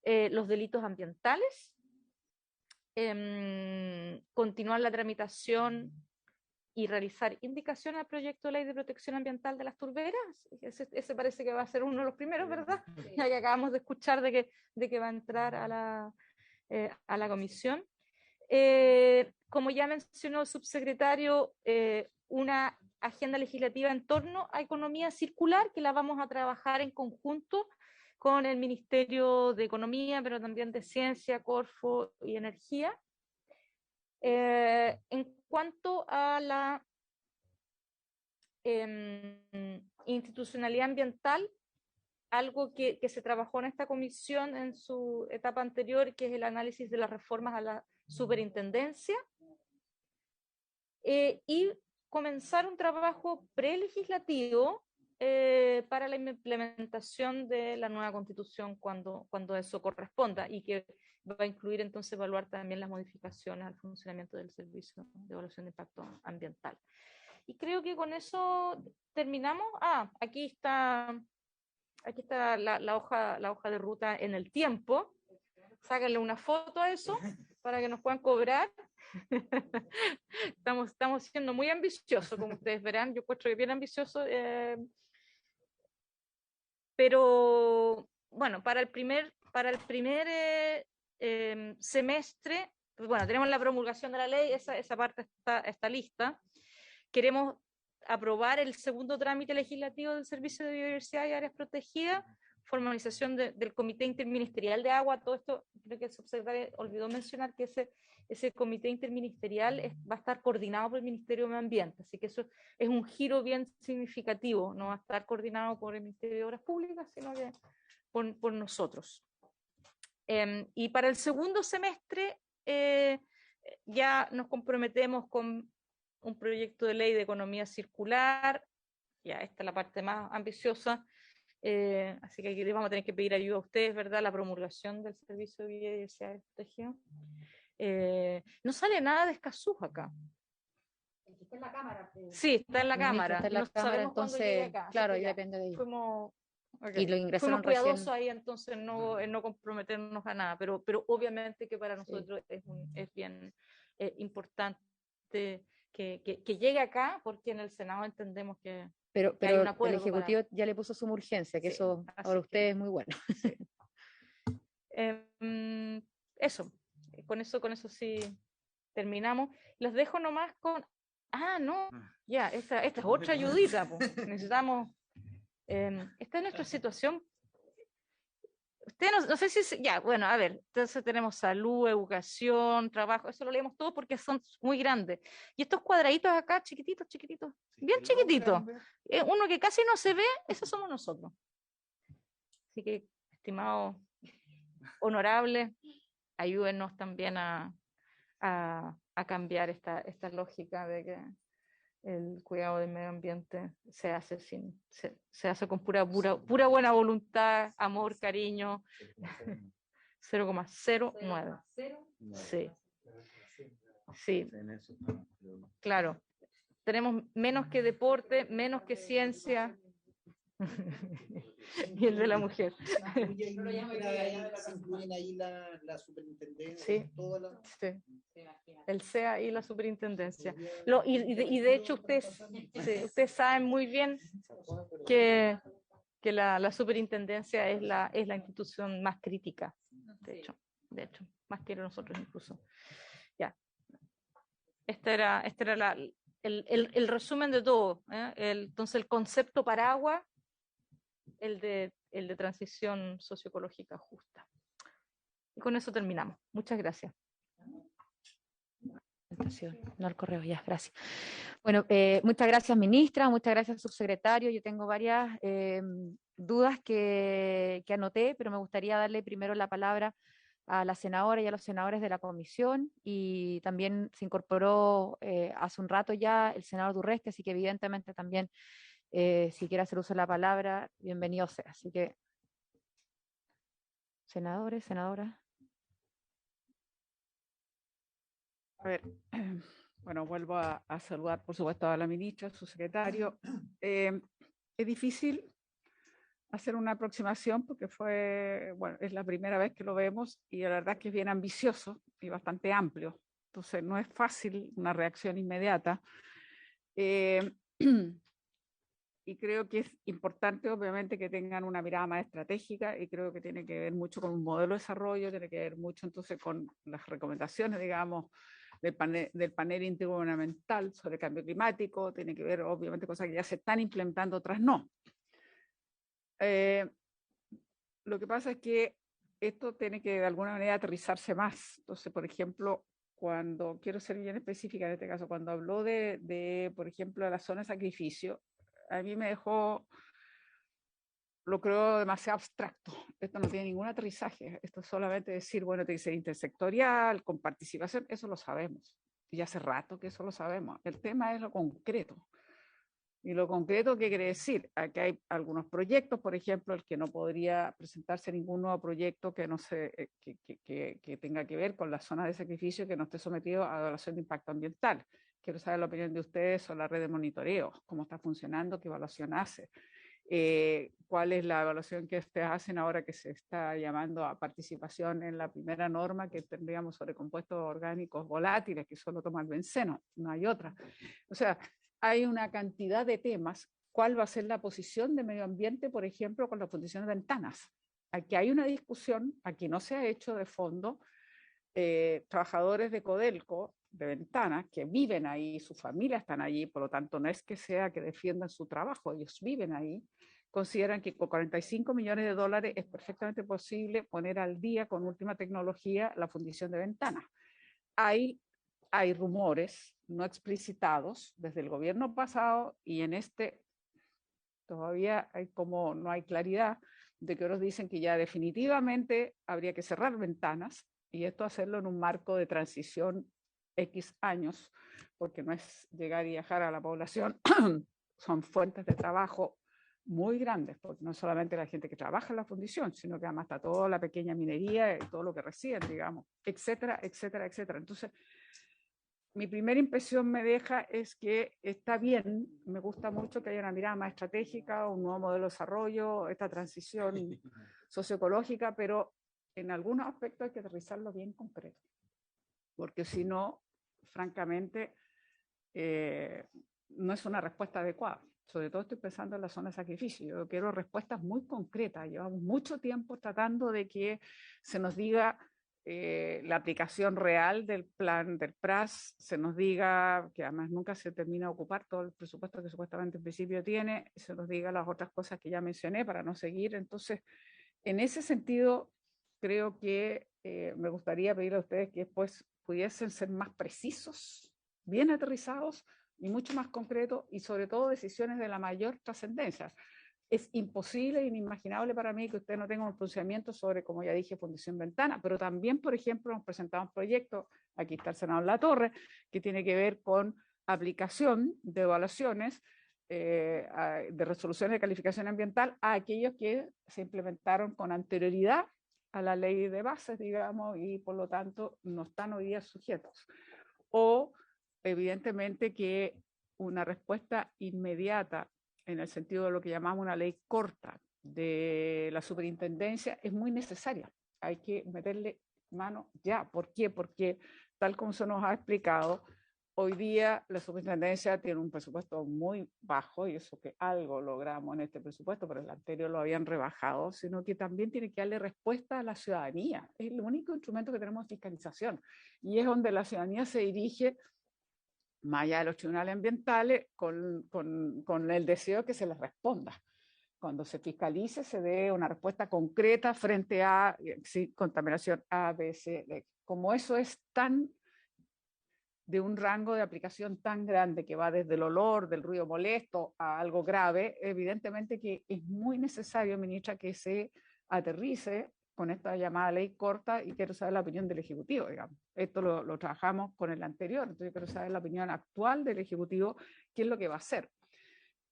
los delitos ambientales, continuar la tramitación y realizar indicaciones al proyecto de ley de protección ambiental de las turberas. Ese parece que va a ser uno de los primeros, ¿verdad? Sí. Ya que acabamos de escuchar de que va a entrar a la comisión. Como ya mencionó el subsecretario, una agenda legislativa en torno a economía circular, que la vamos a trabajar en conjunto con el Ministerio de Economía, pero también de Ciencia, Corfo y Energía. En cuanto a la institucionalidad ambiental, algo que se trabajó en esta comisión en su etapa anterior, que es el análisis de las reformas a la superintendencia, y comenzar un trabajo prelegislativo para la implementación de la nueva constitución cuando eso corresponda, y que va a incluir entonces evaluar también las modificaciones al funcionamiento del Servicio de Evaluación de Impacto Ambiental. Y creo que con eso terminamos. Aquí está la hoja de ruta en el tiempo. Sáquenle una foto a eso para que nos puedan cobrar. Estamos siendo muy ambiciosos, como ustedes verán. Yo encuentro que bien ambicioso. Pero bueno, para el primer semestre, pues bueno, tenemos la promulgación de la ley, esa parte está lista. Queremos aprobar el segundo trámite legislativo del Servicio de Biodiversidad y Áreas Protegidas, formalización del Comité Interministerial de Agua. Todo esto, creo que el subsecretario olvidó mencionar que ese comité interministerial va a estar coordinado por el Ministerio de Medio Ambiente, así que eso es un giro bien significativo. No va a estar coordinado por el Ministerio de Obras Públicas, sino que por nosotros. Y para el segundo semestre ya nos comprometemos con un proyecto de ley de economía circular. Ya esta es la parte más ambiciosa, así que aquí les vamos a tener que pedir ayuda a ustedes, ¿verdad? La promulgación del Servicio de Biodiversidad y Protegido. No sale nada de Escazú acá. Está en la cámara. Sí, está en la cámara. Está en la no cámara, sabemos cuándo llegue acá. claro, ya depende de ellos. Okay. Y lo ingresaron Fuimos cuidadosos recién. ahí, entonces no comprometernos a nada, pero obviamente que para nosotros es bien importante que llegue acá, porque en el Senado entendemos que Pero hay un acuerdo el Ejecutivo ya le puso su urgencia, que eso para usted es muy bueno. Sí. Eso, con eso sí terminamos. Los dejo nomás con... no, ya, esta es otra ayudita, pues. Necesitamos... esta es nuestra situación. Usted no sé si... Ya, bueno, a ver, entonces tenemos salud, educación, trabajo, eso lo leemos todo porque son muy grandes. Y estos cuadraditos acá, chiquititos, bien chiquititos. Uno que casi no se ve, esos somos nosotros. Así que, estimados honorables, ayúdenos también a cambiar esta lógica de que el cuidado del medio ambiente se hace con pura buena voluntad, amor, cariño. 0,09. Sí, claro. Tenemos menos que deporte, menos que ciencia. Y el de la mujer. Se incluyen ahí la superintendencia. Sí, el CEA y la superintendencia. Y de hecho ustedes saben muy bien que la superintendencia es la institución más crítica, de hecho, más que nosotros incluso. Ya. Este era el resumen de todo. Entonces el concepto paraguas, el de transición socioecológica justa. Y con eso terminamos. Muchas gracias. No al correo, ya, gracias. Bueno, muchas gracias, ministra, muchas gracias, subsecretario. Yo tengo varias dudas que anoté, pero me gustaría darle primero la palabra a la senadora y a los senadores de la comisión, y también se incorporó hace un rato ya el senador Durresti, así que evidentemente también si quiere hacer uso de la palabra, bienvenido sea. Así que, senadores, senadoras. A ver, bueno, vuelvo a saludar, por supuesto, a la ministra, a su secretario. Es difícil hacer una aproximación porque es la primera vez que lo vemos y la verdad es que es bien ambicioso y bastante amplio. Entonces no es fácil una reacción inmediata. Y creo que es importante, obviamente, que tengan una mirada más estratégica, y creo que tiene que ver mucho con un modelo de desarrollo, tiene que ver mucho entonces con las recomendaciones, digamos, del panel intergubernamental sobre cambio climático, tiene que ver obviamente cosas que ya se están implementando, otras no. Lo que pasa es que esto tiene que de alguna manera aterrizarse más. Entonces, por ejemplo, cuando quiero ser bien específica en este caso, cuando habló por ejemplo, de la zona de sacrificio, a mí me dejó, lo creo demasiado abstracto. Esto no tiene ningún aterrizaje. Esto es solamente decir, bueno, tiene que ser intersectorial, con participación, eso lo sabemos. Y hace rato que eso lo sabemos. El tema es lo concreto. Y lo concreto, ¿qué quiere decir? Aquí hay algunos proyectos, por ejemplo, el que no podría presentarse ningún nuevo proyecto que, no se, que tenga que ver con la zona de sacrificio que no esté sometido a evaluación de impacto ambiental. Quiero saber la opinión de ustedes sobre la red de monitoreo, cómo está funcionando, qué evaluación hace, cuál es la evaluación que ustedes hacen ahora que se está llamando a participación en la primera norma que tendríamos sobre compuestos orgánicos volátiles, que solo toma el benceno, no hay otra. O sea, hay una cantidad de temas. ¿Cuál va a ser la posición de medio ambiente, por ejemplo, con la fundición de ventanas? Aquí hay una discusión, aquí no se ha hecho de fondo. Trabajadores de Codelco, de ventanas, que viven ahí, sus familias están allí, por lo tanto no es que sea que defiendan su trabajo, ellos viven ahí, consideran que con 45 millones de dólares es perfectamente posible poner al día con última tecnología la fundición de ventanas. Hay rumores no explicitados desde el gobierno pasado y en este todavía hay como no hay claridad de que otros dicen que ya definitivamente habría que cerrar ventanas y esto hacerlo en un marco de transición X años, porque no es llegar y dejar a la población, son fuentes de trabajo muy grandes, porque no solamente la gente que trabaja en la fundición, sino que además está toda la pequeña minería y todo lo que reciben, digamos, etcétera, etcétera, etcétera. Entonces, mi primera impresión me deja es que está bien, me gusta mucho que haya una mirada más estratégica, un nuevo modelo de desarrollo, esta transición socioecológica, pero en algunos aspectos hay que aterrizarlo bien concreto, porque si no, francamente, no es una respuesta adecuada. Sobre todo estoy pensando en la zona de sacrificio. Yo quiero respuestas muy concretas. Llevamos mucho tiempo tratando de que se nos diga la aplicación real del plan del PRAS, se nos diga, que además nunca se termina de ocupar todo el presupuesto que supuestamente en principio tiene, se nos diga las otras cosas que ya mencioné para no seguir. Entonces, en ese sentido, creo que me gustaría pedir a ustedes que después pudiesen ser más precisos, bien aterrizados y mucho más concretos y sobre todo decisiones de la mayor trascendencia. Es imposible e inimaginable para mí que usted no tenga un pronunciamiento sobre, como ya dije, Fundición Ventana, pero también, por ejemplo, nos presentamos proyectos, aquí está el senador Latorre, que tiene que ver con aplicación de evaluaciones de resoluciones de calificación ambiental a aquellos que se implementaron con anterioridad a la ley de bases, digamos, y por lo tanto no están hoy día sujetos. O, evidentemente, que una respuesta inmediata en el sentido de lo que llamamos una ley corta de la superintendencia es muy necesaria. Hay que meterle mano ya. ¿Por qué? Porque tal como se nos ha explicado, hoy día la superintendencia tiene un presupuesto muy bajo y eso que algo logramos en este presupuesto, pero el anterior lo habían rebajado, sino que también tiene que darle respuesta a la ciudadanía. Es el único instrumento que tenemos de fiscalización y es donde la ciudadanía se dirige más allá de los tribunales ambientales, con el deseo que se les responda. Cuando se fiscalice, se dé una respuesta concreta frente a sí, contaminación A, B, C, D. Como eso es tan de un rango de aplicación tan grande que va desde el olor, del ruido molesto a algo grave, evidentemente que es muy necesario, ministra, que se aterrice con esta llamada ley corta y quiero saber la opinión del Ejecutivo, digamos. Esto lo trabajamos con el anterior, entonces quiero saber la opinión actual del Ejecutivo, qué es lo que va a hacer.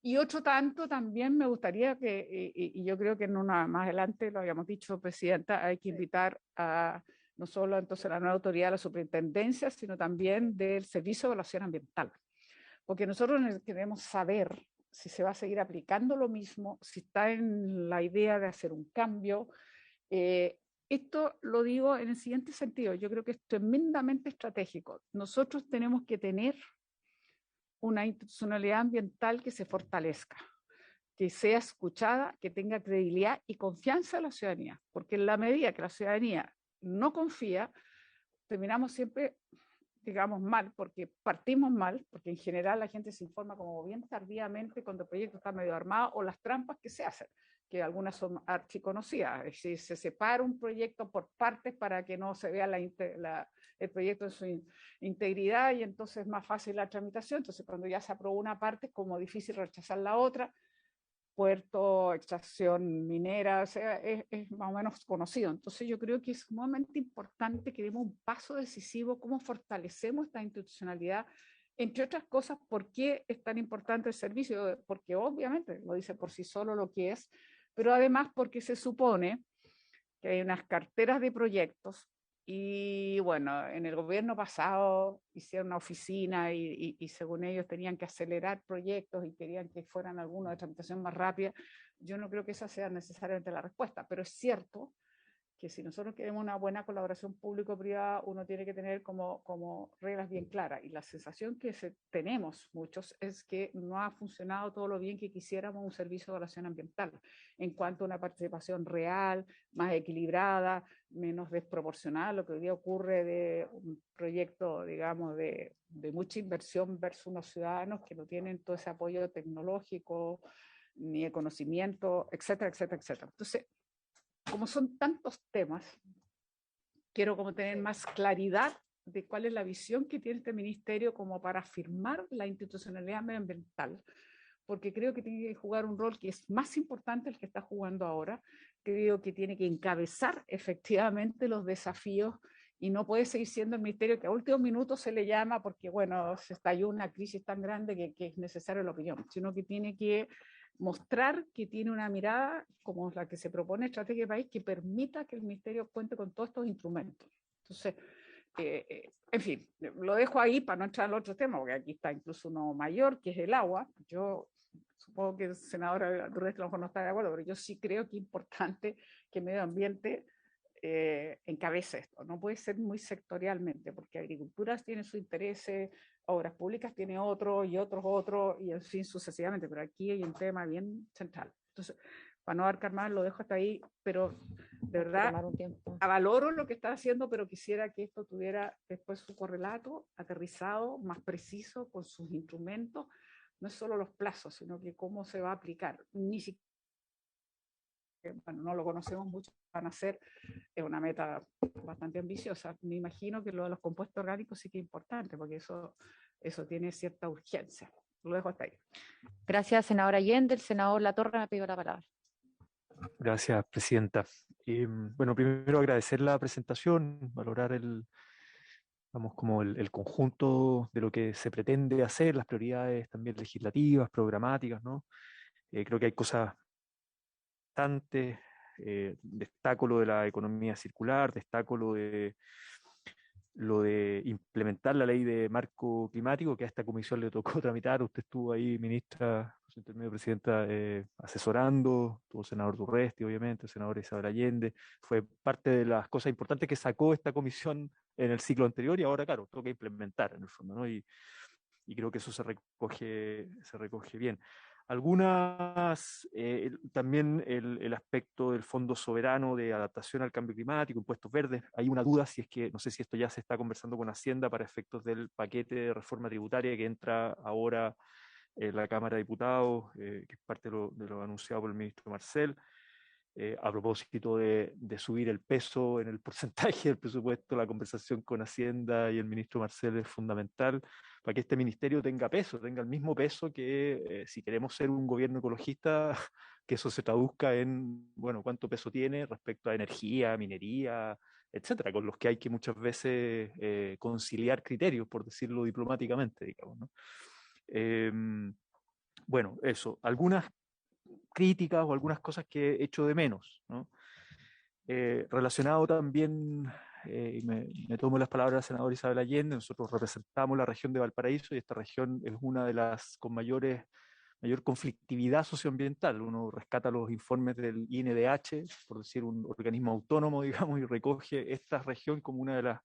Y otro tanto también me gustaría que, y yo creo que en una más adelante, lo habíamos dicho, Presidenta, hay que invitar a no solo entonces la nueva autoridad de la superintendencia, sino también del Servicio de Evaluación Ambiental. Porque nosotros queremos saber si se va a seguir aplicando lo mismo, si está en la idea de hacer un cambio. Esto lo digo en el siguiente sentido, yo creo que es tremendamente estratégico. Nosotros tenemos que tener una institucionalidad ambiental que se fortalezca, que sea escuchada, que tenga credibilidad y confianza en la ciudadanía, porque en la medida que la ciudadanía no confía, terminamos siempre digamos, mal, porque partimos mal, porque en general la gente se informa como bien tardíamente cuando el proyecto está medio armado, o las trampas que se hacen, que algunas son archiconocidas. Es decir, se separa un proyecto por partes para que no se vea el proyecto en su integridad, y entonces es más fácil la tramitación. Entonces, cuando ya se aprobó una parte, es como difícil rechazar la otra. Puerto, extracción minera, o sea, es más o menos conocido. Entonces yo creo que es sumamente importante que demos un paso decisivo, cómo fortalecemos esta institucionalidad, entre otras cosas. ¿Por qué es tan importante el servicio? Porque obviamente lo dice por sí solo lo que es, pero además porque se supone que hay unas carteras de proyectos. Y bueno, en el gobierno pasado hicieron una oficina y según ellos tenían que acelerar proyectos y querían que fueran algunos de tramitación más rápida. Yo no creo que esa sea necesariamente la respuesta, pero es cierto que si nosotros queremos una buena colaboración público-privada, uno tiene que tener como reglas bien claras. Y la sensación que tenemos muchos es que no ha funcionado todo lo bien que quisiéramos un servicio de evaluación ambiental, en cuanto a una participación real, más equilibrada, menos desproporcional, lo que hoy día ocurre de un proyecto, digamos, de mucha inversión versus unos ciudadanos que no tienen todo ese apoyo tecnológico, ni de conocimiento, etcétera, etcétera, etcétera. Entonces, como son tantos temas, quiero como tener más claridad de cuál es la visión que tiene este ministerio como para afirmar la institucionalidad medioambiental, porque creo que tiene que jugar un rol que es más importante el que está jugando ahora. Creo que tiene que encabezar efectivamente los desafíos y no puede seguir siendo el ministerio que a último minuto se le llama porque, bueno, se estalló una crisis tan grande que es necesaria la opinión, sino que tiene que mostrar que tiene una mirada como la que se propone Estrategia de País, que permita que el ministerio cuente con todos estos instrumentos. Entonces, en fin, lo dejo ahí para no entrar al otro tema, porque aquí está incluso uno mayor, que es el agua. Yo supongo que el senador Durresti a lo mejor no está de acuerdo, pero yo sí creo que es importante que el medio ambiente encabece esto. No puede ser muy sectorialmente, porque agricultura tiene sus intereses, obras públicas tiene otro, y otros, y en fin, sucesivamente, pero aquí hay un tema bien central. Entonces, para no abarcar más, lo dejo hasta ahí, pero de verdad valoro lo que está haciendo, pero quisiera que esto tuviera después su correlato aterrizado, más preciso, con sus instrumentos, no es solo los plazos, sino que cómo se va a aplicar. Ni siquiera, bueno, no lo conocemos mucho, van a ser, es una meta bastante ambiciosa. Me imagino que lo de los compuestos orgánicos sí que es importante, porque eso tiene cierta urgencia. Lo dejo hasta ahí. Gracias, senadora Allende. El senador Latorre me pidió la palabra. Gracias, presidenta. Bueno, primero agradecer la presentación, valorar vamos, como el conjunto de lo que se pretende hacer, las prioridades también legislativas, programáticas, ¿no? Creo que hay cosas bastante, destaco lo de la economía circular, destaco lo de implementar la ley de marco climático, que a esta comisión le tocó tramitar. Usted estuvo ahí, ministra, por su intermedio, presidenta, asesorando, tuvo el senador Durresti, obviamente, el senador Isabel Allende. Fue parte de las cosas importantes que sacó esta comisión en el ciclo anterior, y ahora, claro, toca implementar en el fondo, ¿no? Y creo que eso se recoge bien. Algunas, también el aspecto del Fondo Soberano de Adaptación al Cambio Climático, impuestos verdes. Hay una duda si es que, no sé si esto ya se está conversando con Hacienda para efectos del paquete de reforma tributaria que entra ahora en la Cámara de Diputados, que es parte de lo anunciado por el ministro Marcel. A propósito de subir el peso en el porcentaje del presupuesto, la conversación con Hacienda y el ministro Marcel es fundamental para que este ministerio tenga peso, tenga el mismo peso que si queremos ser un gobierno ecologista, que eso se traduzca en, bueno, cuánto peso tiene respecto a energía, minería, etcétera, con los que hay que muchas veces conciliar criterios, por decirlo diplomáticamente, digamos, ¿no? Bueno, eso, algunas críticas o algunas cosas que he hecho de menos, ¿no? Relacionado también, me tomo las palabras de la senadora Isabel Allende. Nosotros representamos la región de Valparaíso y esta región es una de las con mayor conflictividad socioambiental. Uno rescata los informes del INDH, por decir un organismo autónomo, digamos, y recoge esta región como una de las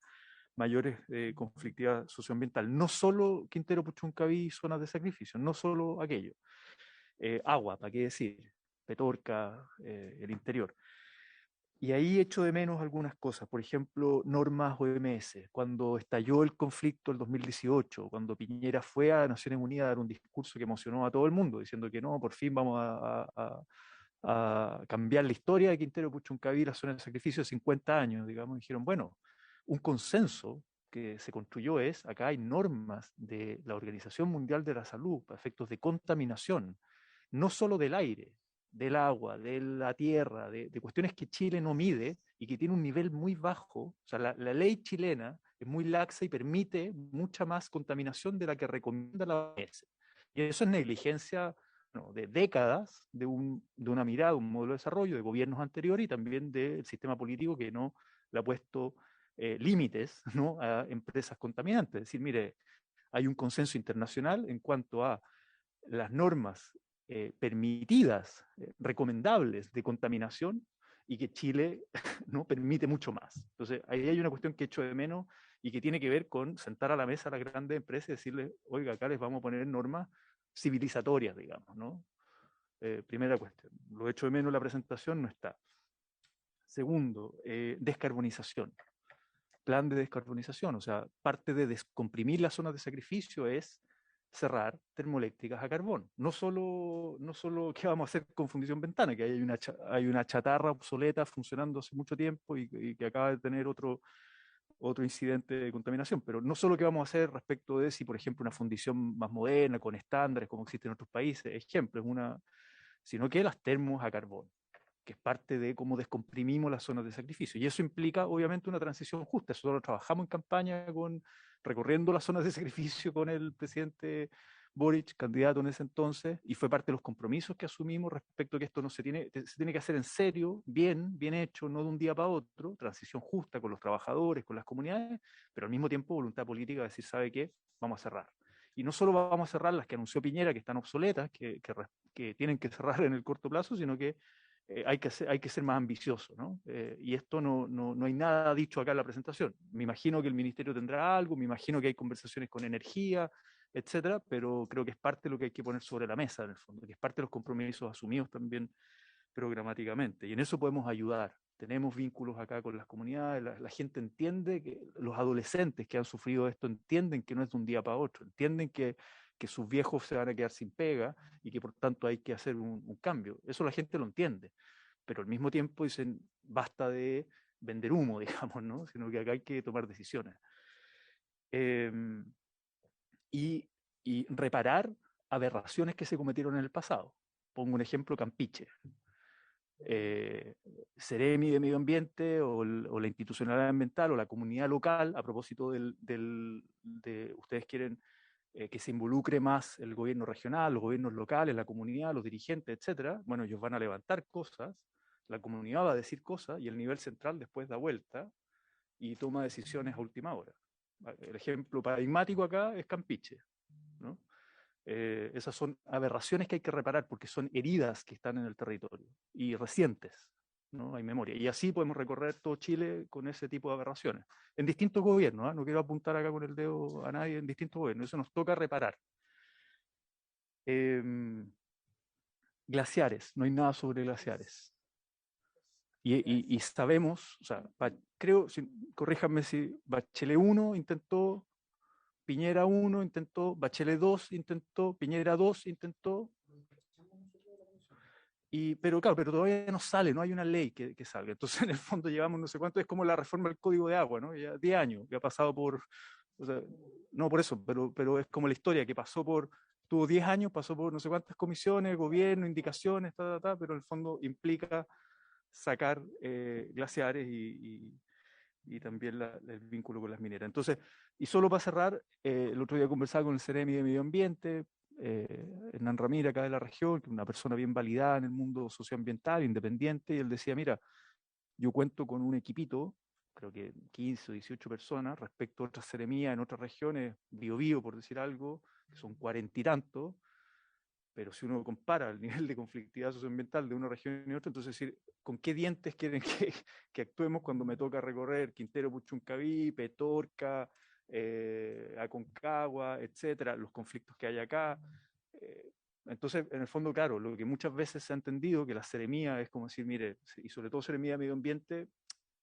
mayores conflictividad socioambiental. No solo Quintero Puchuncaví, zonas de sacrificio, no solo aquello. Agua, ¿para qué decir? Petorca, el interior. Y ahí echo de menos algunas cosas, por ejemplo, normas OMS. Cuando estalló el conflicto el 2018, cuando Piñera fue a Naciones Unidas a dar un discurso que emocionó a todo el mundo, diciendo que no, por fin vamos a cambiar la historia de Quintero Puchuncaví, la zona de sacrificio de 50 años, digamos, dijeron, bueno, un consenso que se construyó es, acá hay normas de la Organización Mundial de la Salud para efectos de contaminación, no solo del aire, del agua, de la tierra, de cuestiones que Chile no mide y que tiene un nivel muy bajo. O sea, la ley chilena es muy laxa y permite mucha más contaminación de la que recomienda la OMS. Y eso es negligencia, bueno, de décadas de una mirada, un modelo de desarrollo de gobiernos anteriores y también del sistema político que no le ha puesto límites, ¿no?, a empresas contaminantes. Es decir, mire, hay un consenso internacional en cuanto a las normas permitidas, recomendables de contaminación, y que Chile no permite mucho más. Entonces, ahí hay una cuestión que echo de menos y que tiene que ver con sentar a la mesa a las grandes empresas y decirles, oiga, acá les vamos a poner normas civilizatorias, digamos, ¿no? Primera cuestión. Lo echo de menos en la presentación, no está. Segundo, descarbonización. Plan de descarbonización, o sea, parte de descomprimir las zonas de sacrificio es cerrar termoeléctricas a carbón. No solo qué vamos a hacer con fundición ventana, que hay una chatarra obsoleta funcionando hace mucho tiempo y que acaba de tener otro incidente de contaminación, pero no solo qué vamos a hacer respecto de si, por ejemplo, una fundición más moderna, con estándares como existe en otros países, ejemplo, sino que las termos a carbón, que es parte de cómo descomprimimos las zonas de sacrificio. Y eso implica, obviamente, una transición justa. Nosotros trabajamos en campaña recorriendo las zonas de sacrificio con el presidente Boric, candidato en ese entonces, y fue parte de los compromisos que asumimos respecto a que esto no se tiene que hacer en serio, bien hecho, no de un día para otro, transición justa con los trabajadores, con las comunidades, pero al mismo tiempo voluntad política de decir, ¿sabe qué? Vamos a cerrar. Y no solo vamos a cerrar las que anunció Piñera, que están obsoletas, que tienen que cerrar en el corto plazo, sino que hay que ser más ambicioso, ¿no? Y esto no hay nada dicho acá en la presentación. Me imagino que el ministerio tendrá algo, me imagino que hay conversaciones con energía, etcétera, pero creo que es parte de lo que hay que poner sobre la mesa, en el fondo, que es parte de los compromisos asumidos también programáticamente. Y en eso podemos ayudar. Tenemos vínculos acá con las comunidades, la gente entiende, que los adolescentes que han sufrido esto entienden que no es de un día para otro, entienden que sus viejos se van a quedar sin pega y que por tanto hay que hacer un cambio. Eso la gente lo entiende, pero al mismo tiempo dicen, basta de vender humo, digamos, ¿no? Sino que acá hay que tomar decisiones. Eh, y reparar aberraciones que se cometieron en el pasado. Pongo un ejemplo, Campiche. Ceremi de Medio Ambiente o la institucionalidad ambiental o la comunidad local, a propósito de ustedes quieren que se involucre más el gobierno regional, los gobiernos locales, la comunidad, los dirigentes, etcétera. Bueno, ellos van a levantar cosas, la comunidad va a decir cosas y el nivel central después da vuelta y toma decisiones a última hora. El ejemplo paradigmático acá es Campiche, ¿no? Esas son aberraciones que hay que reparar porque son heridas que están en el territorio y recientes, ¿no? Hay memoria. Y así podemos recorrer todo Chile con ese tipo de aberraciones. En distintos gobiernos, ¿eh? No quiero apuntar acá con el dedo a nadie, en distintos gobiernos. Eso nos toca reparar. Glaciares, no hay nada sobre glaciares. Y sabemos, o sea, creo, corríjanme si Bachelet 1 intentó, Piñera 1 intentó, Bachelet 2 intentó, Piñera 2 intentó, pero claro, pero todavía no sale, no hay una ley que salga. Entonces, en el fondo llevamos no sé cuánto, es como la reforma del Código de Agua, ¿no? Ya 10 años, que ha pasado o sea, no por eso, pero es como la historia, que tuvo 10 años, pasó por no sé cuántas comisiones, gobierno, indicaciones, pero en el fondo implica sacar glaciares y también el vínculo con las mineras. Entonces, y solo para cerrar, el otro día conversaba con el Ceremi de Medio Ambiente, Hernán Ramírez, acá de la región, que es una persona bien validada en el mundo socioambiental, independiente, y él decía, mira, yo cuento con un equipito, creo que 15 o 18 personas, respecto a otras seremías en otras regiones, Biobío, por decir algo, que son 40 y tantos, pero si uno compara el nivel de conflictividad socioambiental de una región y otra, entonces decir, ¿con qué dientes quieren que actuemos cuando me toca recorrer Quintero Puchuncaví, Petorca, Aconcagua, etcétera, los conflictos que hay acá? Entonces, en el fondo, claro, lo que muchas veces se ha entendido, que la seremía es como decir, mire, y sobre todo seremía de medio ambiente,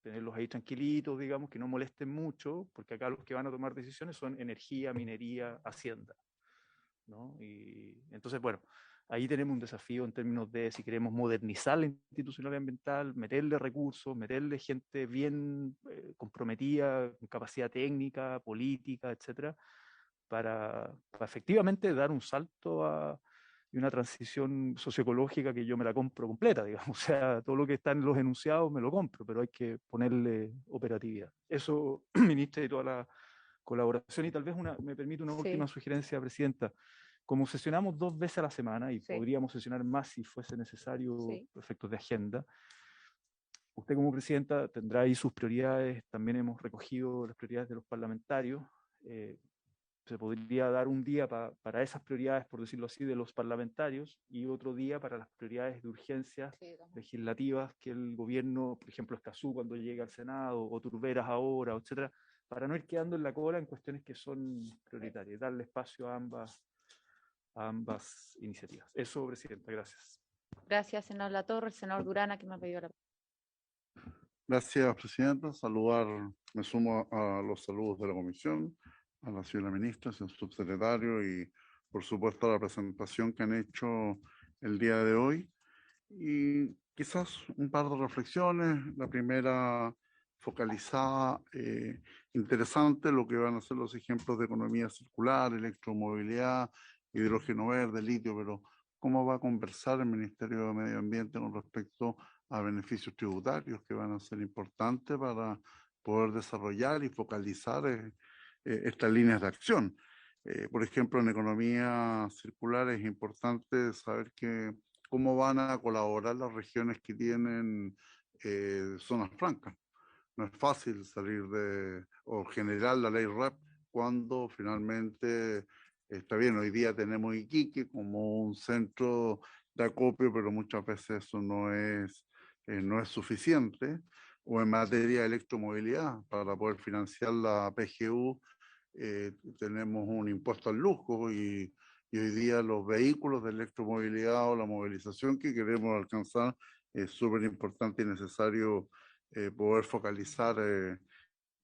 tenerlos ahí tranquilitos, digamos, que no molesten mucho, porque acá los que van a tomar decisiones son energía, minería, hacienda, ¿no? Y entonces, bueno, ahí tenemos un desafío en términos de si queremos modernizar la institucionalidad ambiental, meterle recursos, meterle gente bien comprometida, con capacidad técnica, política, etcétera, para efectivamente dar un salto y una transición socioecológica que yo me la compro completa, digamos. O sea, todo lo que está en los enunciados me lo compro, pero hay que ponerle operatividad. Eso, ministra, y toda la colaboración. Y tal vez me permite una última sugerencia, Presidenta. Como sesionamos 2 veces a la semana, y podríamos sesionar más si fuese necesario por efectos de agenda, usted como Presidenta tendrá ahí sus prioridades. También hemos recogido las prioridades de los parlamentarios. Se podría dar un día para esas prioridades, por decirlo así, de los parlamentarios, y otro día para las prioridades de urgencias legislativas que el gobierno, por ejemplo, Escazú cuando llegue al Senado, o Turberas ahora, etcétera, para no ir quedando en la cola en cuestiones que son prioritarias, darle espacio a ambas iniciativas. Eso, Presidenta, gracias. Gracias, senador Latorre. Senador Durana, que me ha pedido la palabra. Gracias, Presidenta. Me sumo a los saludos de la Comisión, a la señora ministra, señor subsecretario, y por supuesto a la presentación que han hecho el día de hoy. Y quizás un par de reflexiones. La primera, focalizada, interesante lo que van a ser los ejemplos de economía circular, electromovilidad, hidrógeno verde, litio, pero ¿cómo va a conversar el Ministerio de Medio Ambiente con respecto a beneficios tributarios que van a ser importantes para poder desarrollar y focalizar estas líneas de acción? Por ejemplo, en economía circular es importante saber cómo van a colaborar las regiones que tienen zonas francas. No es fácil salir o generar la ley REP cuando finalmente, está bien, hoy día tenemos Iquique como un centro de acopio, pero muchas veces eso no es suficiente. O en materia de electromovilidad, para poder financiar la PGU, tenemos un impuesto al lujo y hoy día los vehículos de electromovilidad o la movilización que queremos alcanzar es súper importante y necesario poder focalizar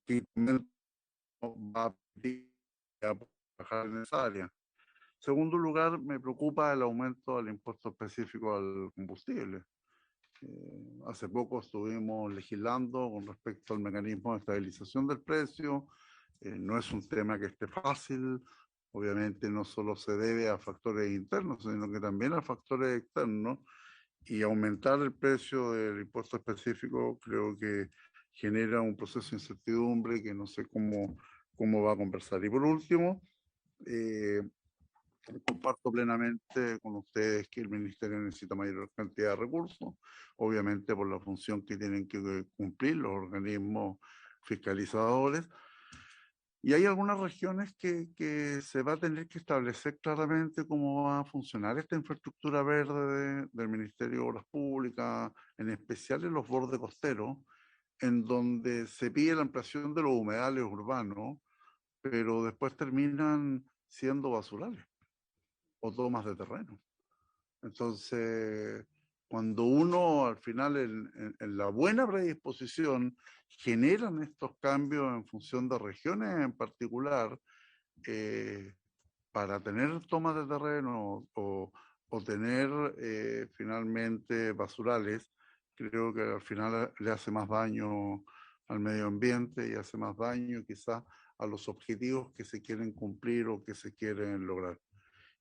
qué va a trabajar en esa área. Segundo lugar, me preocupa el aumento del impuesto específico al combustible. Hace poco estuvimos legislando con respecto al mecanismo de estabilización del precio. No es un tema que esté fácil. Obviamente no solo se debe a factores internos, sino que también a factores externos. Y aumentar el precio del impuesto específico creo que genera un proceso de incertidumbre que no sé cómo va a conversar. Y por último, comparto plenamente con ustedes que el Ministerio necesita mayor cantidad de recursos, obviamente por la función que tienen que cumplir los organismos fiscalizadores. Y hay algunas regiones que se va a tener que establecer claramente cómo va a funcionar esta infraestructura verde del Ministerio de Obras Públicas, en especial en los bordes costeros, en donde se pide la ampliación de los humedales urbanos, pero después terminan siendo basurales o tomas de terreno. Entonces, cuando uno al final en la buena predisposición generan estos cambios en función de regiones en particular, para tener tomas de terreno o tener finalmente basurales, creo que al final le hace más daño al medio ambiente y hace más daño quizás a los objetivos que se quieren cumplir o que se quieren lograr.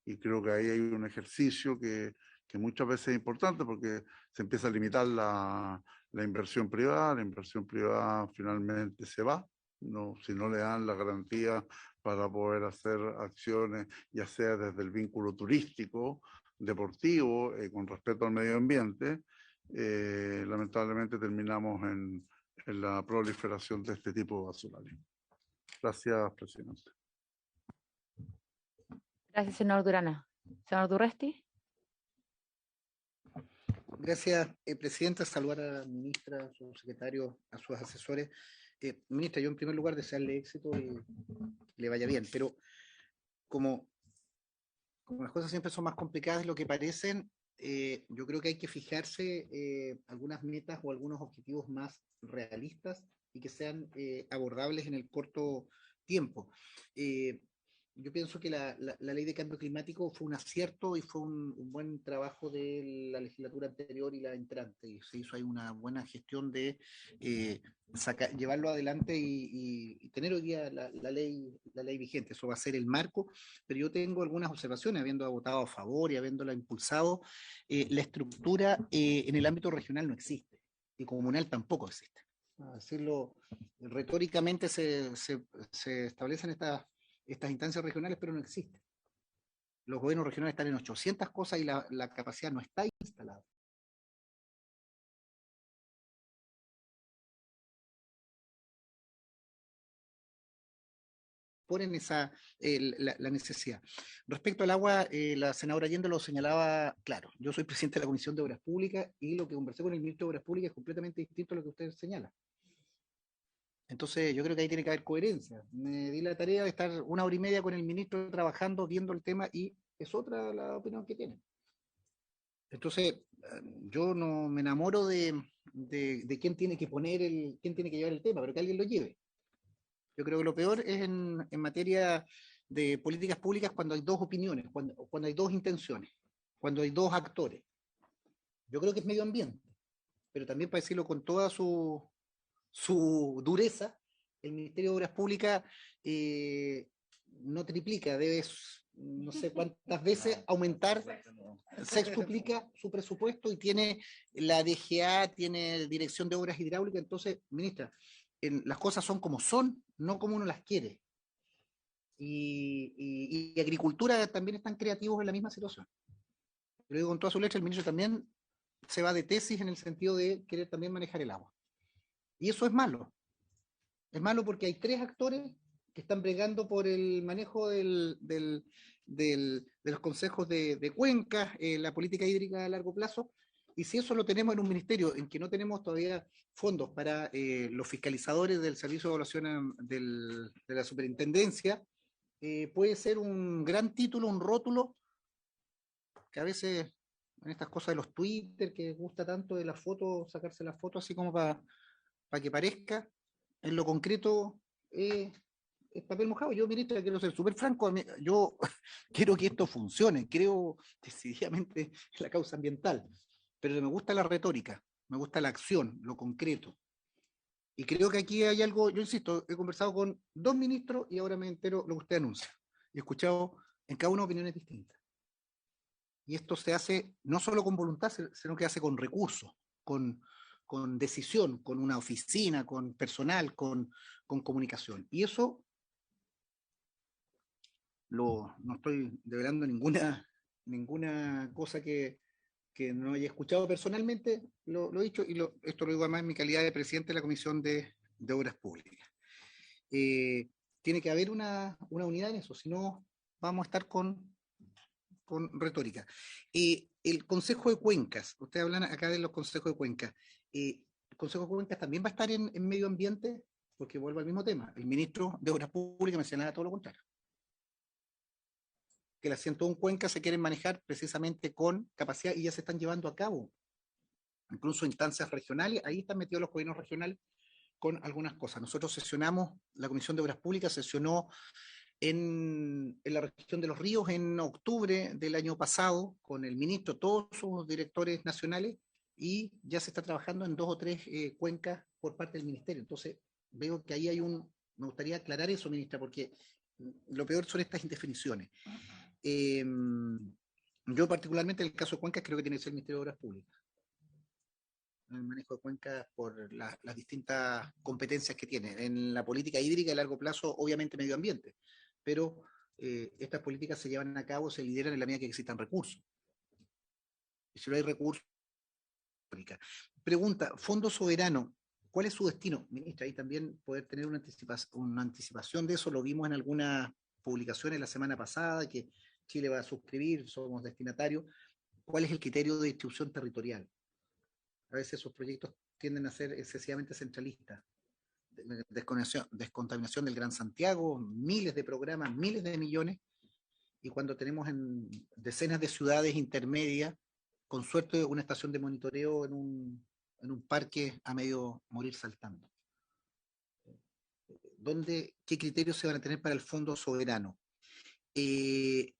Y creo que ahí hay un ejercicio que muchas veces es importante porque se empieza a limitar la inversión privada. La inversión privada finalmente se va, no, si no le dan la garantía para poder hacer acciones, ya sea desde el vínculo turístico, deportivo, con respeto al medio ambiente. Lamentablemente terminamos en la proliferación de este tipo de basurales. Gracias, presidente. Gracias, senador Durana. Senador Durresti. Gracias, Presidenta. Saludar a la ministra, a su secretario, a sus asesores. Ministra, yo en primer lugar desearle éxito y que le vaya bien, pero como como las cosas siempre son más complicadas de lo que parecen, yo creo que hay que fijarse algunas metas o algunos objetivos más realistas y que sean abordables en el corto tiempo. Yo pienso que la ley de cambio climático fue un acierto y fue un buen trabajo de la legislatura anterior y la entrante. Y se hizo ahí una buena gestión de llevarlo adelante y tener hoy día la ley vigente. Eso va a ser el marco, pero yo tengo algunas observaciones, habiendo votado a favor y habiéndola impulsado. La estructura en el ámbito regional no existe y comunal tampoco existe. A decirlo, retóricamente se establecen estas instancias regionales, pero no existen. Los gobiernos regionales están en 800 cosas y la capacidad no está instalada. Ponen la necesidad. Respecto al agua, la senadora Allende lo señalaba claro. Yo soy presidente de la Comisión de Obras Públicas y lo que conversé con el ministro de Obras Públicas es completamente distinto a lo que usted señala. Entonces, yo creo que ahí tiene que haber coherencia. Me di la tarea de estar 1 hora y media con el ministro trabajando, viendo el tema, y es otra la opinión que tiene. Entonces, yo no me enamoro de quién tiene que quién tiene que llevar el tema, pero que alguien lo lleve. Yo creo que lo peor es en materia de políticas públicas cuando hay dos opiniones, cuando hay dos intenciones, cuando hay dos actores. Yo creo que es medio ambiente, pero también para decirlo con toda su dureza, el Ministerio de Obras Públicas no triplica, debe no sé cuántas veces aumentar, sextuplica su presupuesto y tiene la DGA, tiene Dirección de Obras Hidráulicas. Entonces, ministra, las cosas son como son, no como uno las quiere. Y Agricultura también están creativos en la misma situación. Lo digo con toda su letra, el ministro también se va de tesis en el sentido de querer también manejar el agua. Y eso es malo. Es malo porque hay 3 actores que están bregando por el manejo de los consejos de cuencas, la política hídrica a largo plazo, y si eso lo tenemos en un ministerio en que no tenemos todavía fondos para los fiscalizadores del Servicio de Evaluación de la Superintendencia, puede ser un gran título, un rótulo, que a veces en estas cosas de los Twitter, que gusta tanto de las fotos, sacarse las fotos así como para que parezca, en lo concreto es papel mojado. Yo, ministra, quiero ser súper franco, yo quiero que esto funcione, creo decididamente en la causa ambiental, pero me gusta la retórica, me gusta la acción, lo concreto. Y creo que aquí hay algo, yo insisto, he conversado con 2 ministros y ahora me entero lo que usted anuncia. Y he escuchado en cada una opiniones distintas. Y esto se hace no solo con voluntad, sino que se hace con recursos, con decisión, con una oficina, con personal, con comunicación. Y eso no estoy develando ninguna cosa que no haya escuchado personalmente, lo he dicho, y esto lo digo además en mi calidad de presidente de la Comisión de Obras Públicas. Tiene que haber una unidad en eso, si no vamos a estar con retórica. El Consejo de Cuencas, ustedes hablan acá de los consejos de cuencas. El Consejo de Cuencas también va a estar en medio ambiente, porque vuelvo al mismo tema. El ministro de Obras Públicas mencionaba todo lo contrario. Que las 101 cuencas se quieren manejar precisamente con capacidad y ya se están llevando a cabo. Incluso instancias regionales, ahí están metidos los gobiernos regionales con algunas cosas. Nosotros sesionamos, la Comisión de Obras Públicas sesionó en la región de Los Ríos en octubre del año pasado con el ministro, todos sus directores nacionales, y ya se está trabajando en 2 o 3 cuencas por parte del ministerio. Entonces veo que ahí me gustaría aclarar eso, ministra, porque lo peor son estas indefiniciones. Yo particularmente en el caso de Cuencas creo que tiene que ser el Ministerio de Obras Públicas. El manejo de Cuencas por las distintas competencias que tiene. En la política hídrica a largo plazo, obviamente medio ambiente, pero estas políticas se llevan a cabo, se lideran en la medida que existan recursos. Y si no hay recursos, pregunta, Fondo Soberano, ¿cuál es su destino? Ministra, ahí también poder tener una anticipación de eso, lo vimos en algunas publicaciones la semana pasada, que Chile va a suscribir, somos destinatarios. ¿Cuál es el criterio de distribución territorial? A veces esos proyectos tienden a ser excesivamente centralistas. Descontaminación del Gran Santiago, miles de programas, miles de millones, y cuando tenemos en decenas de ciudades intermedias, con suerte una estación de monitoreo en un parque a medio morir saltando. ¿Qué criterios se van a tener para el fondo soberano? Tres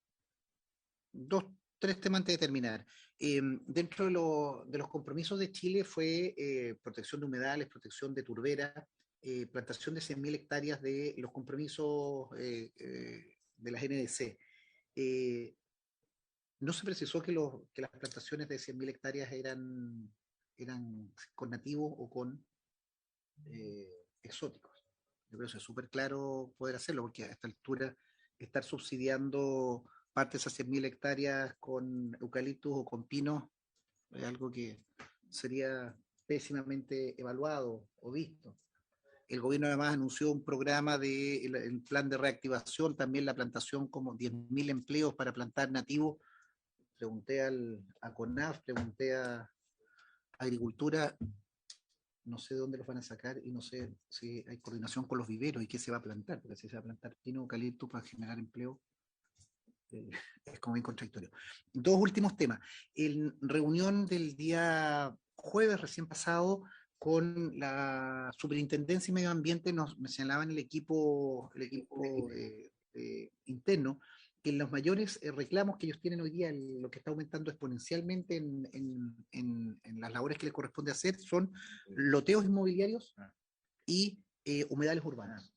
temas antes de terminar. Dentro de los compromisos de Chile fue protección de humedales, protección de turberas, plantación de 100.000 hectáreas de los compromisos de las NDC. No se precisó que las plantaciones de 100.000 hectáreas eran con nativos o con exóticos. Yo creo que es súper claro poder hacerlo, porque a esta altura estar subsidiando parte de esas 100.000 hectáreas con eucaliptus o con pinos es algo que sería pésimamente evaluado o visto. El gobierno además anunció un programa el plan de reactivación, también la plantación como 10.000 empleos para plantar nativos. Pregunté a CONAF, pregunté a Agricultura, no sé de dónde los van a sacar y no sé si hay coordinación con los viveros y qué se va a plantar, porque si se va a plantar pino o eucalipto para generar empleo, es como bien contradictorio. Dos últimos temas. En reunión del día jueves recién pasado con la Superintendencia y Medio Ambiente me señalaban el equipo interno que los mayores reclamos que ellos tienen hoy día, lo que está aumentando exponencialmente en las labores que les corresponde hacer, son loteos inmobiliarios y humedales urbanos.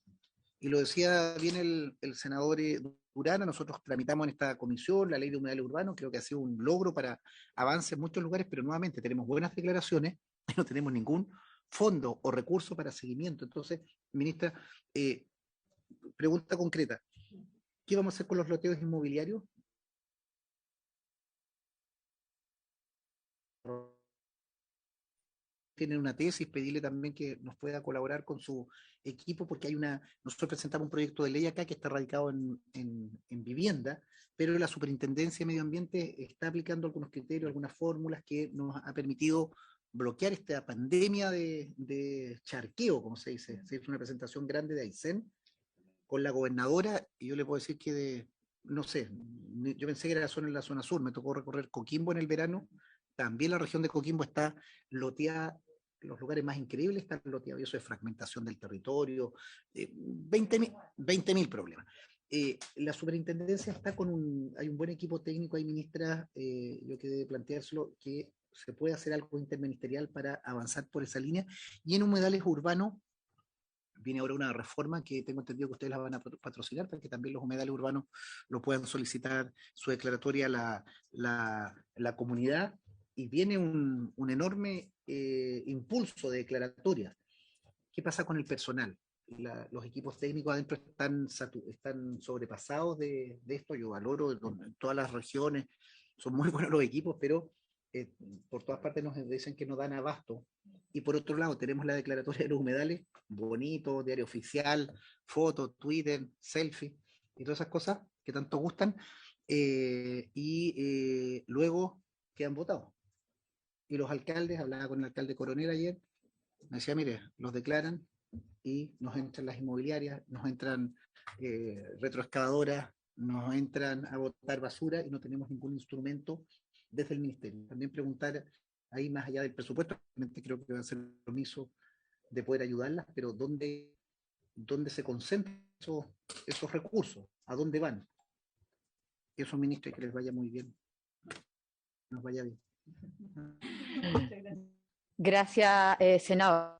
Y lo decía bien el senador Durana, nosotros tramitamos en esta comisión la ley de humedales urbanos, creo que ha sido un logro para avance en muchos lugares, pero nuevamente tenemos buenas declaraciones y no tenemos ningún fondo o recurso para seguimiento. Entonces, ministra, pregunta concreta, ¿qué vamos a hacer con los loteos inmobiliarios? Tienen una tesis, pedirle también que nos pueda colaborar con su equipo, porque nosotros presentamos un proyecto de ley acá que está radicado en vivienda, pero la Superintendencia de Medio Ambiente está aplicando algunos criterios, algunas fórmulas que nos ha permitido bloquear esta pandemia de charqueo, como se dice. Se hizo una presentación grande de Aysén con la gobernadora, y yo le puedo decir que no sé, yo pensé que era solo en la zona sur, me tocó recorrer Coquimbo en el verano, también la región de Coquimbo está loteada, los lugares más increíbles están loteados, y eso es fragmentación del territorio, 20.000 problemas. La superintendencia está hay un buen equipo técnico ahí, ministra, yo quedé de planteárselo, que se puede hacer algo interministerial para avanzar por esa línea, y en humedales urbanos, viene ahora una reforma que tengo entendido que ustedes la van a patrocinar para que también los humedales urbanos lo puedan solicitar su declaratoria a la comunidad, y viene un enorme impulso de declaratorias. ¿Qué pasa con el personal? Los equipos técnicos adentro están sobrepasados de esto. Yo valoro en todas las regiones, son muy buenos los equipos, pero por todas partes nos dicen que no dan abasto. Y por otro lado, tenemos la declaratoria de los humedales, bonito, diario oficial, fotos, Twitter, selfie, y todas esas cosas que tanto gustan, luego quedan votados. Y los alcaldes, hablaba con el alcalde Coronel ayer, me decía, mire, los declaran y nos entran las inmobiliarias, nos entran retroexcavadoras, nos entran a botar basura y no tenemos ningún instrumento desde el ministerio. También preguntar ahí más allá del presupuesto, creo que va a ser el compromiso de poder ayudarlas, pero ¿dónde se concentran esos recursos? ¿A dónde van? Eso, ministro, y que les vaya muy bien. Nos vaya bien. Gracias, senador.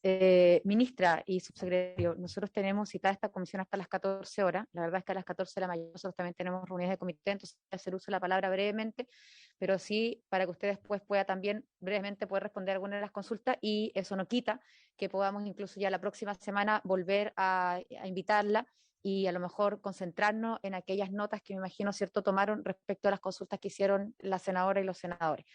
Ministra y subsecretario, nosotros tenemos citada esta comisión hasta las 14 horas. La verdad es que a las 14 de la mañana nosotros también tenemos reuniones de comité, entonces voy a hacer uso de la palabra brevemente, pero sí para que usted después pueda también brevemente poder responder algunas de las consultas, y eso no quita que podamos incluso ya la próxima semana volver a invitarla y a lo mejor concentrarnos en aquellas notas que me imagino, ¿cierto?, tomaron respecto a las consultas que hicieron la senadora y los senadores.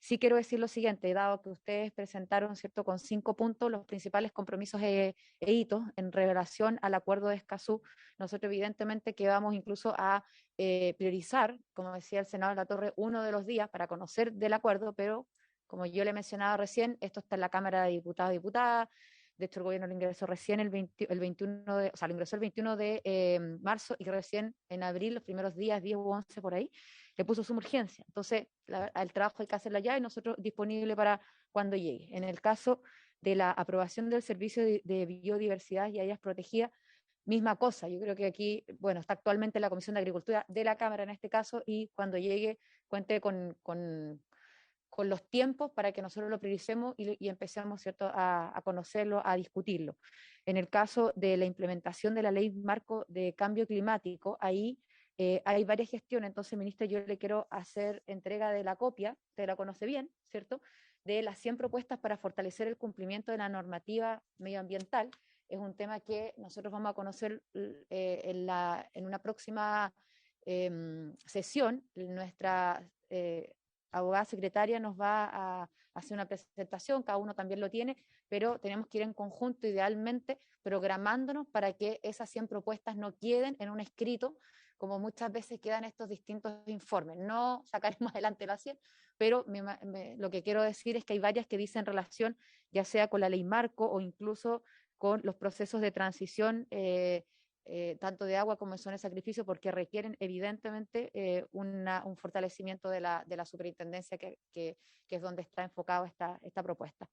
Sí quiero decir lo siguiente, dado que ustedes presentaron, ¿cierto?, con 5 puntos los principales compromisos e hitos en relación al acuerdo de Escazú, nosotros evidentemente que vamos incluso a priorizar, como decía el senador Latorre, uno de los días para conocer del acuerdo, pero como yo le mencionaba recién, esto está en la Cámara de Diputados y Diputadas, de hecho el gobierno lo ingresó recién el 21 de, o sea, lo ingresó el 21 de marzo y recién en abril, los primeros días, 10 u 11 por ahí, le puso suma urgencia. Entonces, el trabajo hay que hacerlo ya y nosotros disponible para cuando llegue. En el caso de la aprobación del servicio de biodiversidad y áreas protegidas, misma cosa. Yo creo que aquí, bueno, está actualmente la Comisión de Agricultura de la Cámara en este caso y cuando llegue cuente con los tiempos para que nosotros lo prioricemos y empecemos, ¿cierto?, a conocerlo, a discutirlo. En el caso de la implementación de la ley marco de cambio climático, ahí hay varias gestiones. Entonces, ministra, yo le quiero hacer entrega de la copia, usted la conoce bien, ¿cierto?, de las 100 propuestas para fortalecer el cumplimiento de la normativa medioambiental. Es un tema que nosotros vamos a conocer en una próxima sesión. Nuestra abogada secretaria nos va a hacer una presentación, cada uno también lo tiene, pero tenemos que ir en conjunto, idealmente, programándonos para que esas 100 propuestas no queden en un escrito, como muchas veces quedan estos distintos informes. No sacaremos adelante las 100, pero lo que quiero decir es que hay varias que dicen relación, ya sea con la ley marco o incluso con los procesos de transición, tanto de agua como de zona de sacrificio, porque requieren evidentemente un fortalecimiento de la superintendencia, que es donde está enfocada esta propuesta.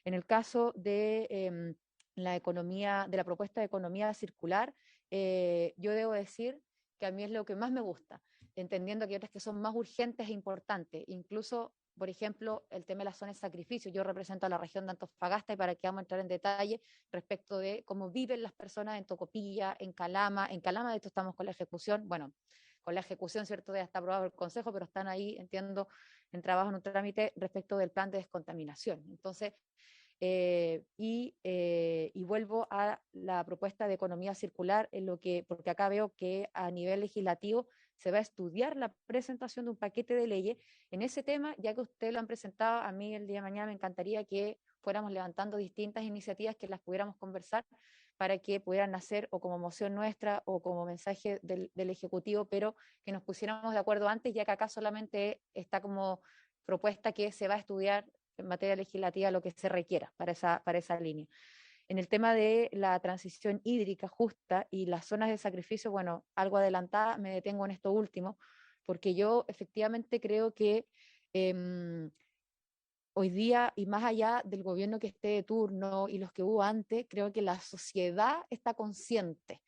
En el caso de la economía, de la propuesta de economía circular, yo debo decir que a mí es lo que más me gusta, entendiendo que hay otras que son más urgentes e importantes, incluso, por ejemplo, el tema de las zonas de sacrificio. Yo represento a la región de Antofagasta y para que vamos a entrar en detalle respecto de cómo viven las personas en Tocopilla, en Calama. En Calama, de hecho, estamos con la ejecución, bueno, con la ejecución, ¿cierto?, ya está aprobado el Consejo, pero están ahí, entiendo, en trabajo, en un trámite respecto del plan de descontaminación. Entonces, y vuelvo a la propuesta de economía circular, porque acá veo que a nivel legislativo se va a estudiar la presentación de un paquete de leyes en ese tema. Ya que ustedes lo han presentado, a mí el día de mañana me encantaría que fuéramos levantando distintas iniciativas, que las pudiéramos conversar para que pudieran nacer o como moción nuestra o como mensaje del Ejecutivo, pero que nos pusiéramos de acuerdo antes, ya que acá solamente está como propuesta que se va a estudiar en materia legislativa lo que se requiera para esa línea. En el tema de la transición hídrica justa y las zonas de sacrificio, bueno, algo adelantada, me detengo en esto último, porque yo efectivamente creo que hoy día, y más allá del gobierno que esté de turno y los que hubo antes, creo que la sociedad está consciente.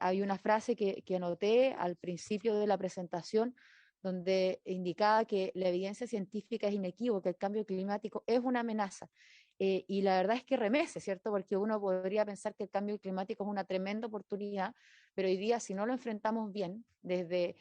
Hay una frase que anoté al principio de la presentación, donde indicaba que la evidencia científica es inequívoca, el cambio climático es una amenaza. Y la verdad es que remece, ¿cierto? Porque uno podría pensar que el cambio climático es una tremenda oportunidad, pero hoy día, si no lo enfrentamos bien, desde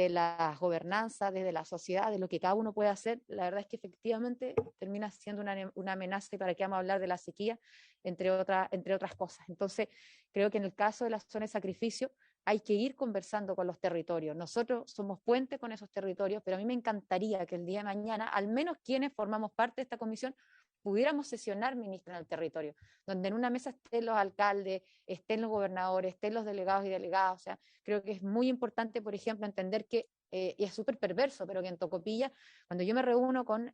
las gobernanzas, desde la sociedad, de lo que cada uno puede hacer, la verdad es que efectivamente termina siendo una amenaza. Y para qué vamos a hablar de la sequía, entre otras cosas. Entonces, creo que en el caso de las zonas de sacrificio, hay que ir conversando con los territorios. Nosotros somos puente con esos territorios, pero a mí me encantaría que el día de mañana, al menos quienes formamos parte de esta comisión, pudiéramos sesionar, ministra, en el territorio, donde en una mesa estén los alcaldes, estén los gobernadores, estén los delegados y delegadas. O sea, creo que es muy importante, por ejemplo, entender que, y es súper perverso, pero que en Tocopilla, cuando yo me reúno con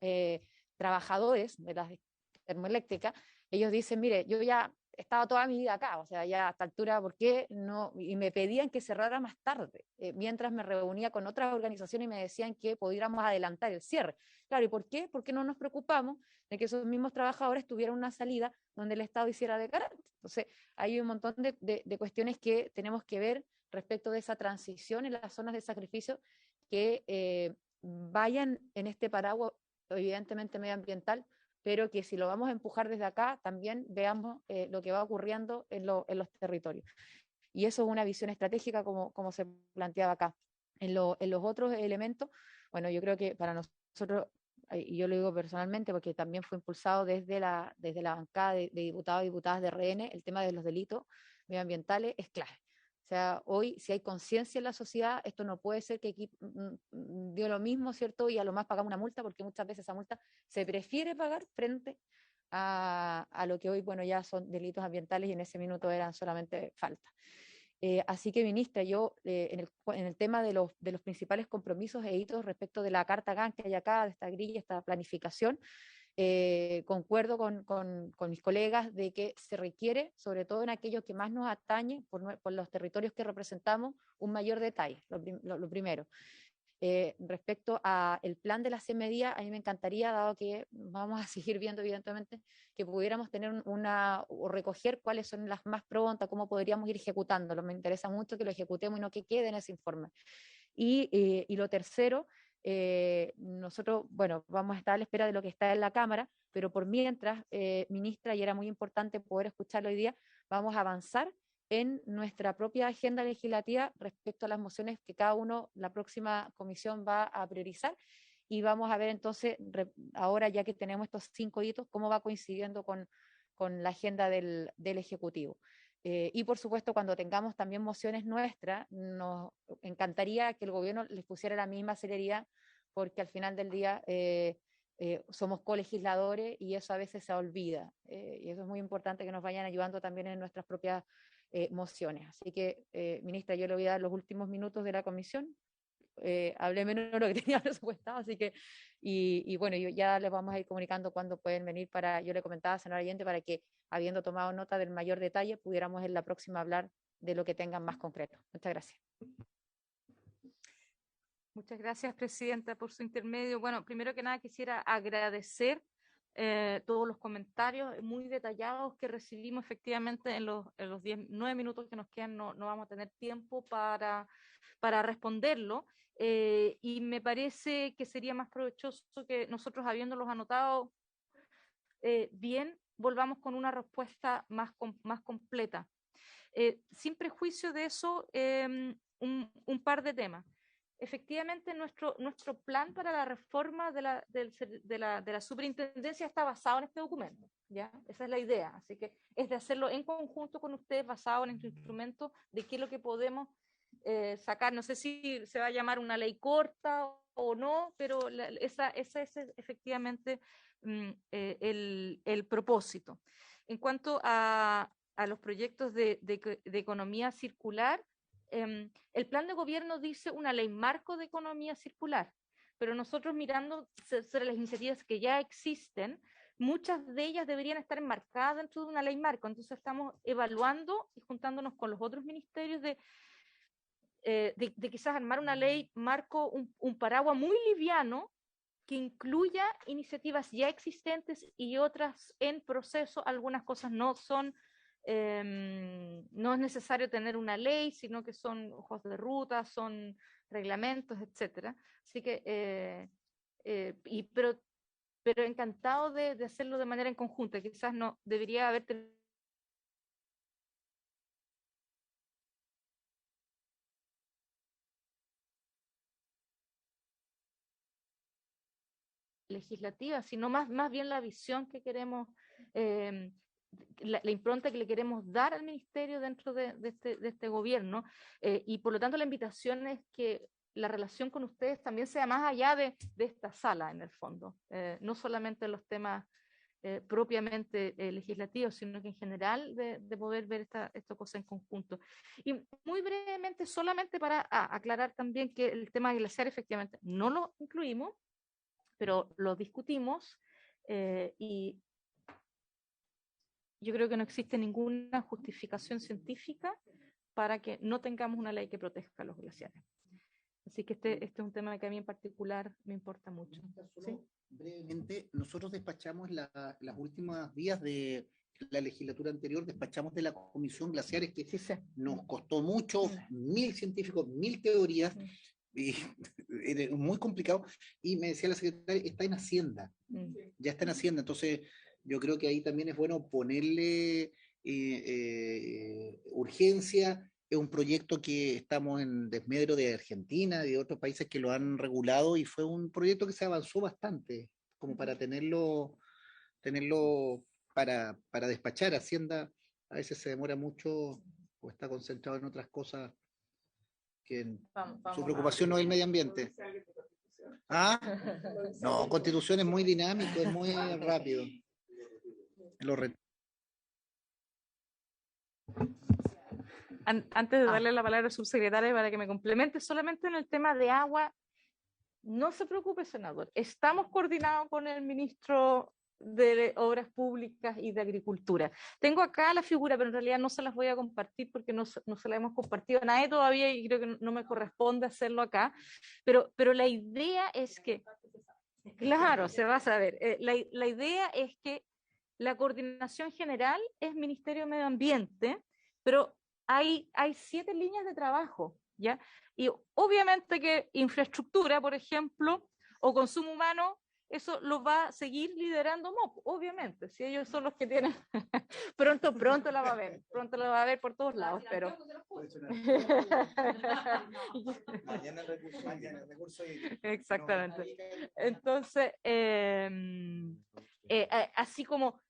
trabajadores de las termoeléctricas, ellos dicen, mire, yo ya estaba toda mi vida acá, o sea, ya a esta altura, ¿por qué no? Y me pedían que cerrara más tarde, mientras me reunía con otras organizaciones y me decían que pudiéramos adelantar el cierre. Claro, ¿y por qué? Porque no nos preocupamos de que esos mismos trabajadores tuvieran una salida donde el Estado hiciera de garante. Entonces, hay un montón de cuestiones que tenemos que ver respecto de esa transición en las zonas de sacrificio, que vayan en este paraguas, evidentemente medioambiental, pero que si lo vamos a empujar desde acá, también veamos lo que va ocurriendo en los territorios. Y eso es una visión estratégica, como se planteaba acá. En los otros elementos, bueno, yo creo que para nosotros, y yo lo digo personalmente porque también fue impulsado desde la bancada de diputados y diputadas de RN, el tema de los delitos medioambientales es clave. O sea, hoy, si hay conciencia en la sociedad, esto no puede ser que aquí dio lo mismo, ¿cierto? Y a lo más pagamos una multa, porque muchas veces esa multa se prefiere pagar frente a lo que hoy, bueno, ya son delitos ambientales y en ese minuto eran solamente faltas. Así que, ministra, yo en el tema de los principales compromisos e hitos respecto de la Carta GAN que hay acá, de esta grilla, esta planificación, concuerdo con mis colegas de que se requiere, sobre todo en aquellos que más nos atañe, por los territorios que representamos, un mayor detalle, lo primero. Respecto al plan de las 100 medidas, a mí me encantaría, dado que vamos a seguir viendo evidentemente, que pudiéramos tener o recoger cuáles son las más prontas, cómo podríamos ir ejecutándolo. Me interesa mucho que lo ejecutemos y no que quede en ese informe. Y lo tercero, nosotros, bueno, vamos a estar a la espera de lo que está en la Cámara, pero por mientras, ministra, y era muy importante poder escucharlo hoy día, vamos a avanzar en nuestra propia agenda legislativa respecto a las mociones que cada uno, la próxima comisión va a priorizar, y vamos a ver entonces, ahora ya que tenemos estos 5 hitos, cómo va coincidiendo con la agenda del Ejecutivo. Y por supuesto, cuando tengamos también mociones nuestras, nos encantaría que el gobierno les pusiera la misma celeridad, porque al final del día somos colegisladores y eso a veces se olvida. Y eso es muy importante, que nos vayan ayudando también en nuestras propias mociones. Así que, ministra, yo le voy a dar los últimos minutos de la comisión. Hablé menos de lo que tenía presupuestado, así que, y bueno, ya les vamos a ir comunicando cuándo pueden venir yo le comentaba a senadora Allende, para que, habiendo tomado nota del mayor detalle, pudiéramos en la próxima hablar de lo que tengan más concreto. Muchas gracias. Muchas gracias, presidenta, por su intermedio. Bueno, primero que nada quisiera agradecer todos los comentarios muy detallados que recibimos. Efectivamente, en los 9 minutos que nos quedan no vamos a tener tiempo para responderlo, y me parece que sería más provechoso que nosotros, habiéndolos anotado bien, volvamos con una respuesta más completa. Sin prejuicio de eso, un par de temas. Efectivamente, nuestro plan para la reforma de la superintendencia está basado en este documento, ¿ya? Esa es la idea, así que es de hacerlo en conjunto con ustedes, basado en este instrumento, de qué es lo que podemos sacar. No sé si se va a llamar una ley corta o no, pero esa es efectivamente el propósito. En cuanto a los proyectos de economía circular, el plan de gobierno dice una ley marco de economía circular, pero nosotros, mirando sobre las iniciativas que ya existen, muchas de ellas deberían estar enmarcadas dentro de una ley marco. Entonces estamos evaluando y juntándonos con los otros ministerios de quizás armar una ley marco, un paraguas muy liviano, que incluya iniciativas ya existentes y otras en proceso. Algunas cosas no es necesario tener una ley, sino que son hojas de ruta, son reglamentos, etcétera. Así que, pero encantado de hacerlo de manera en conjunta. Quizás no debería haber legislativa, sino más bien la visión que queremos, la impronta que le queremos dar al ministerio dentro de este gobierno, y por lo tanto la invitación es que la relación con ustedes también sea más allá de esta sala, en el fondo, no solamente los temas propiamente legislativos, sino que en general de poder ver esta cosa en conjunto. Y muy brevemente, solamente para aclarar también que el tema glaciar efectivamente no lo incluimos, pero lo discutimos, y yo creo que no existe ninguna justificación científica para que no tengamos una ley que proteja a los glaciares. Así que este es un tema que a mí en particular me importa mucho. ¿Sí? Brevemente, nosotros despachamos las últimas días de la legislatura anterior, despachamos de la Comisión Glaciares, que nos costó mucho, 1000 científicos, 1000 teorías, y era muy complicado, y me decía la secretaria, está en Hacienda, ya está en Hacienda. Entonces yo creo que ahí también es bueno ponerle urgencia. Es un proyecto que estamos en desmedro de Argentina y de otros países que lo han regulado, y fue un proyecto que se avanzó bastante como para tenerlo para despachar. Hacienda a veces se demora mucho o está concentrado en otras cosas, que su preocupación no es el medio ambiente. ¿Ah? No, Constitución es muy dinámico, es muy rápido. Antes de darle la palabra al subsecretario para que me complemente, solamente en el tema de agua, no se preocupe, senador. Estamos coordinados con el ministro de Obras Públicas y de Agricultura. Tengo acá la figura, pero en realidad no se las voy a compartir porque no se la hemos compartido a nadie todavía y creo que no me corresponde hacerlo acá, pero la idea es que, claro, se va a saber, la idea es que la coordinación general es Ministerio de Medio Ambiente, pero hay 7 líneas de trabajo, ¿ya? Y obviamente que infraestructura, por ejemplo, o consumo humano, eso lo va a seguir liderando MOP, obviamente, si ellos son los que tienen, pronto la va a ver por todos lados, pero... Exactamente. Entonces, así como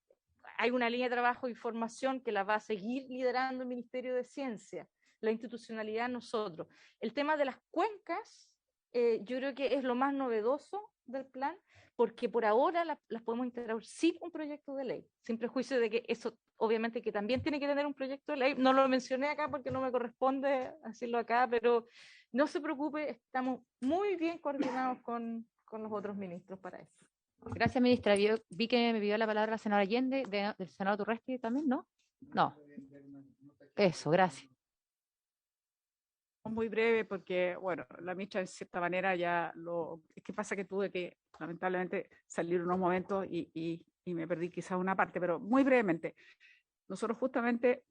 hay una línea de trabajo y formación que la va a seguir liderando el Ministerio de Ciencia, la institucionalidad nosotros. El tema de las cuencas, yo creo que es lo más novedoso del plan, porque por ahora las podemos integrar sin un proyecto de ley, sin prejuicio de que eso obviamente que también tiene que tener un proyecto de ley. No lo mencioné acá porque no me corresponde decirlo acá, pero no se preocupe, estamos muy bien coordinados con los otros ministros para eso. Gracias, ministra. Vi que me pidió la palabra la senadora Allende, del senador Turresti también, ¿no? No. Eso, gracias. Muy breve porque, bueno, la ministra en cierta manera ya es que pasa que tuve que lamentablemente salir unos momentos y me perdí quizás una parte, pero muy brevemente. Nosotros justamente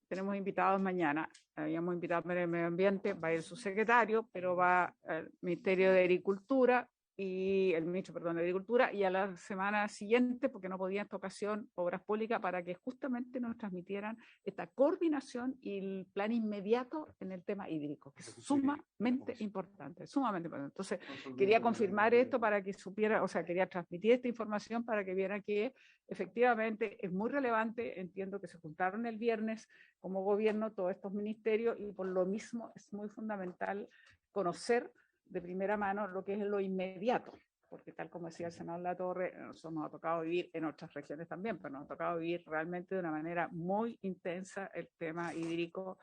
tenemos invitados mañana, habíamos invitado al Medio Ambiente, va a ir su secretario, pero va al Ministerio de Agricultura y el ministro, perdón, de Agricultura, y a la semana siguiente, porque no podía en esta ocasión, Obras Públicas, para que justamente nos transmitieran esta coordinación y el plan inmediato en el tema hídrico, que es sumamente importante, sumamente importante. Entonces, quería confirmar esto para que supiera, o sea, quería transmitir esta información para que viera que efectivamente es muy relevante. Entiendo que se juntaron el viernes como gobierno todos estos ministerios y por lo mismo es muy fundamental conocer de primera mano lo que es lo inmediato, porque tal como decía el senador Latorre, nosotros nos ha tocado vivir en otras regiones también, pero nos ha tocado vivir realmente de una manera muy intensa el tema hídrico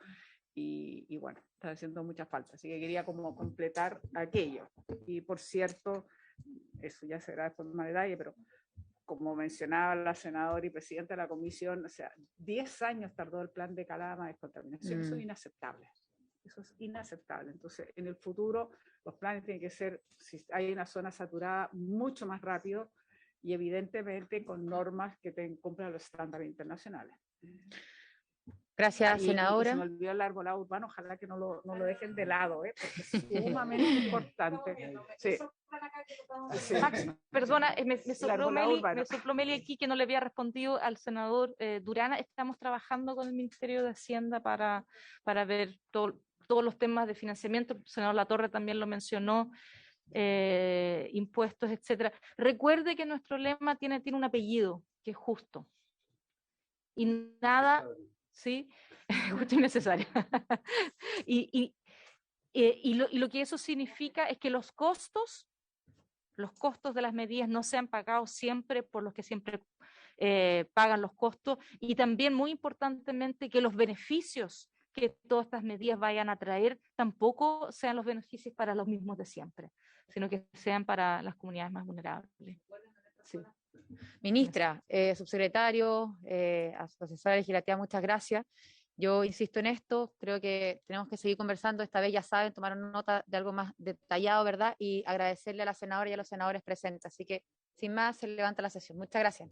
y bueno, está haciendo mucha falta, así que quería como completar aquello. Y por cierto, eso ya será de forma de detalle, pero como mencionaba la senadora y presidenta de la comisión, o sea, 10 años tardó el plan de Calama de descontaminación, eso es inaceptable. Eso es inaceptable. Entonces, en el futuro, los planes tienen que ser, si hay una zona saturada, mucho más rápido y evidentemente con normas que cumplan los estándares internacionales. Gracias, senadora. Y se me olvidó el arbolado urbano, ojalá que no lo dejen de lado, porque es sumamente importante. Sí. Sí. Max, perdona, me sopló Meli aquí que no le había respondido al senador Durana. Estamos trabajando con el Ministerio de Hacienda para ver todos los temas de financiamiento. El senador Latorre también lo mencionó, impuestos, etcétera. Recuerde que nuestro lema tiene un apellido, que es justo. Y nada, ¿sí? Justo y necesario. y lo que eso significa es que los costos de las medidas no sean pagados siempre por los que siempre pagan los costos, y también muy importantemente que los beneficios que todas estas medidas vayan a traer tampoco sean los beneficios para los mismos de siempre, sino que sean para las comunidades más vulnerables. Sí. Ministra, subsecretario, asesora legislativa, muchas gracias. Yo insisto en esto, creo que tenemos que seguir conversando. Esta vez ya saben, tomaron nota de algo más detallado, ¿verdad? Y agradecerle a la senadora y a los senadores presentes. Así que, sin más, se levanta la sesión. Muchas gracias.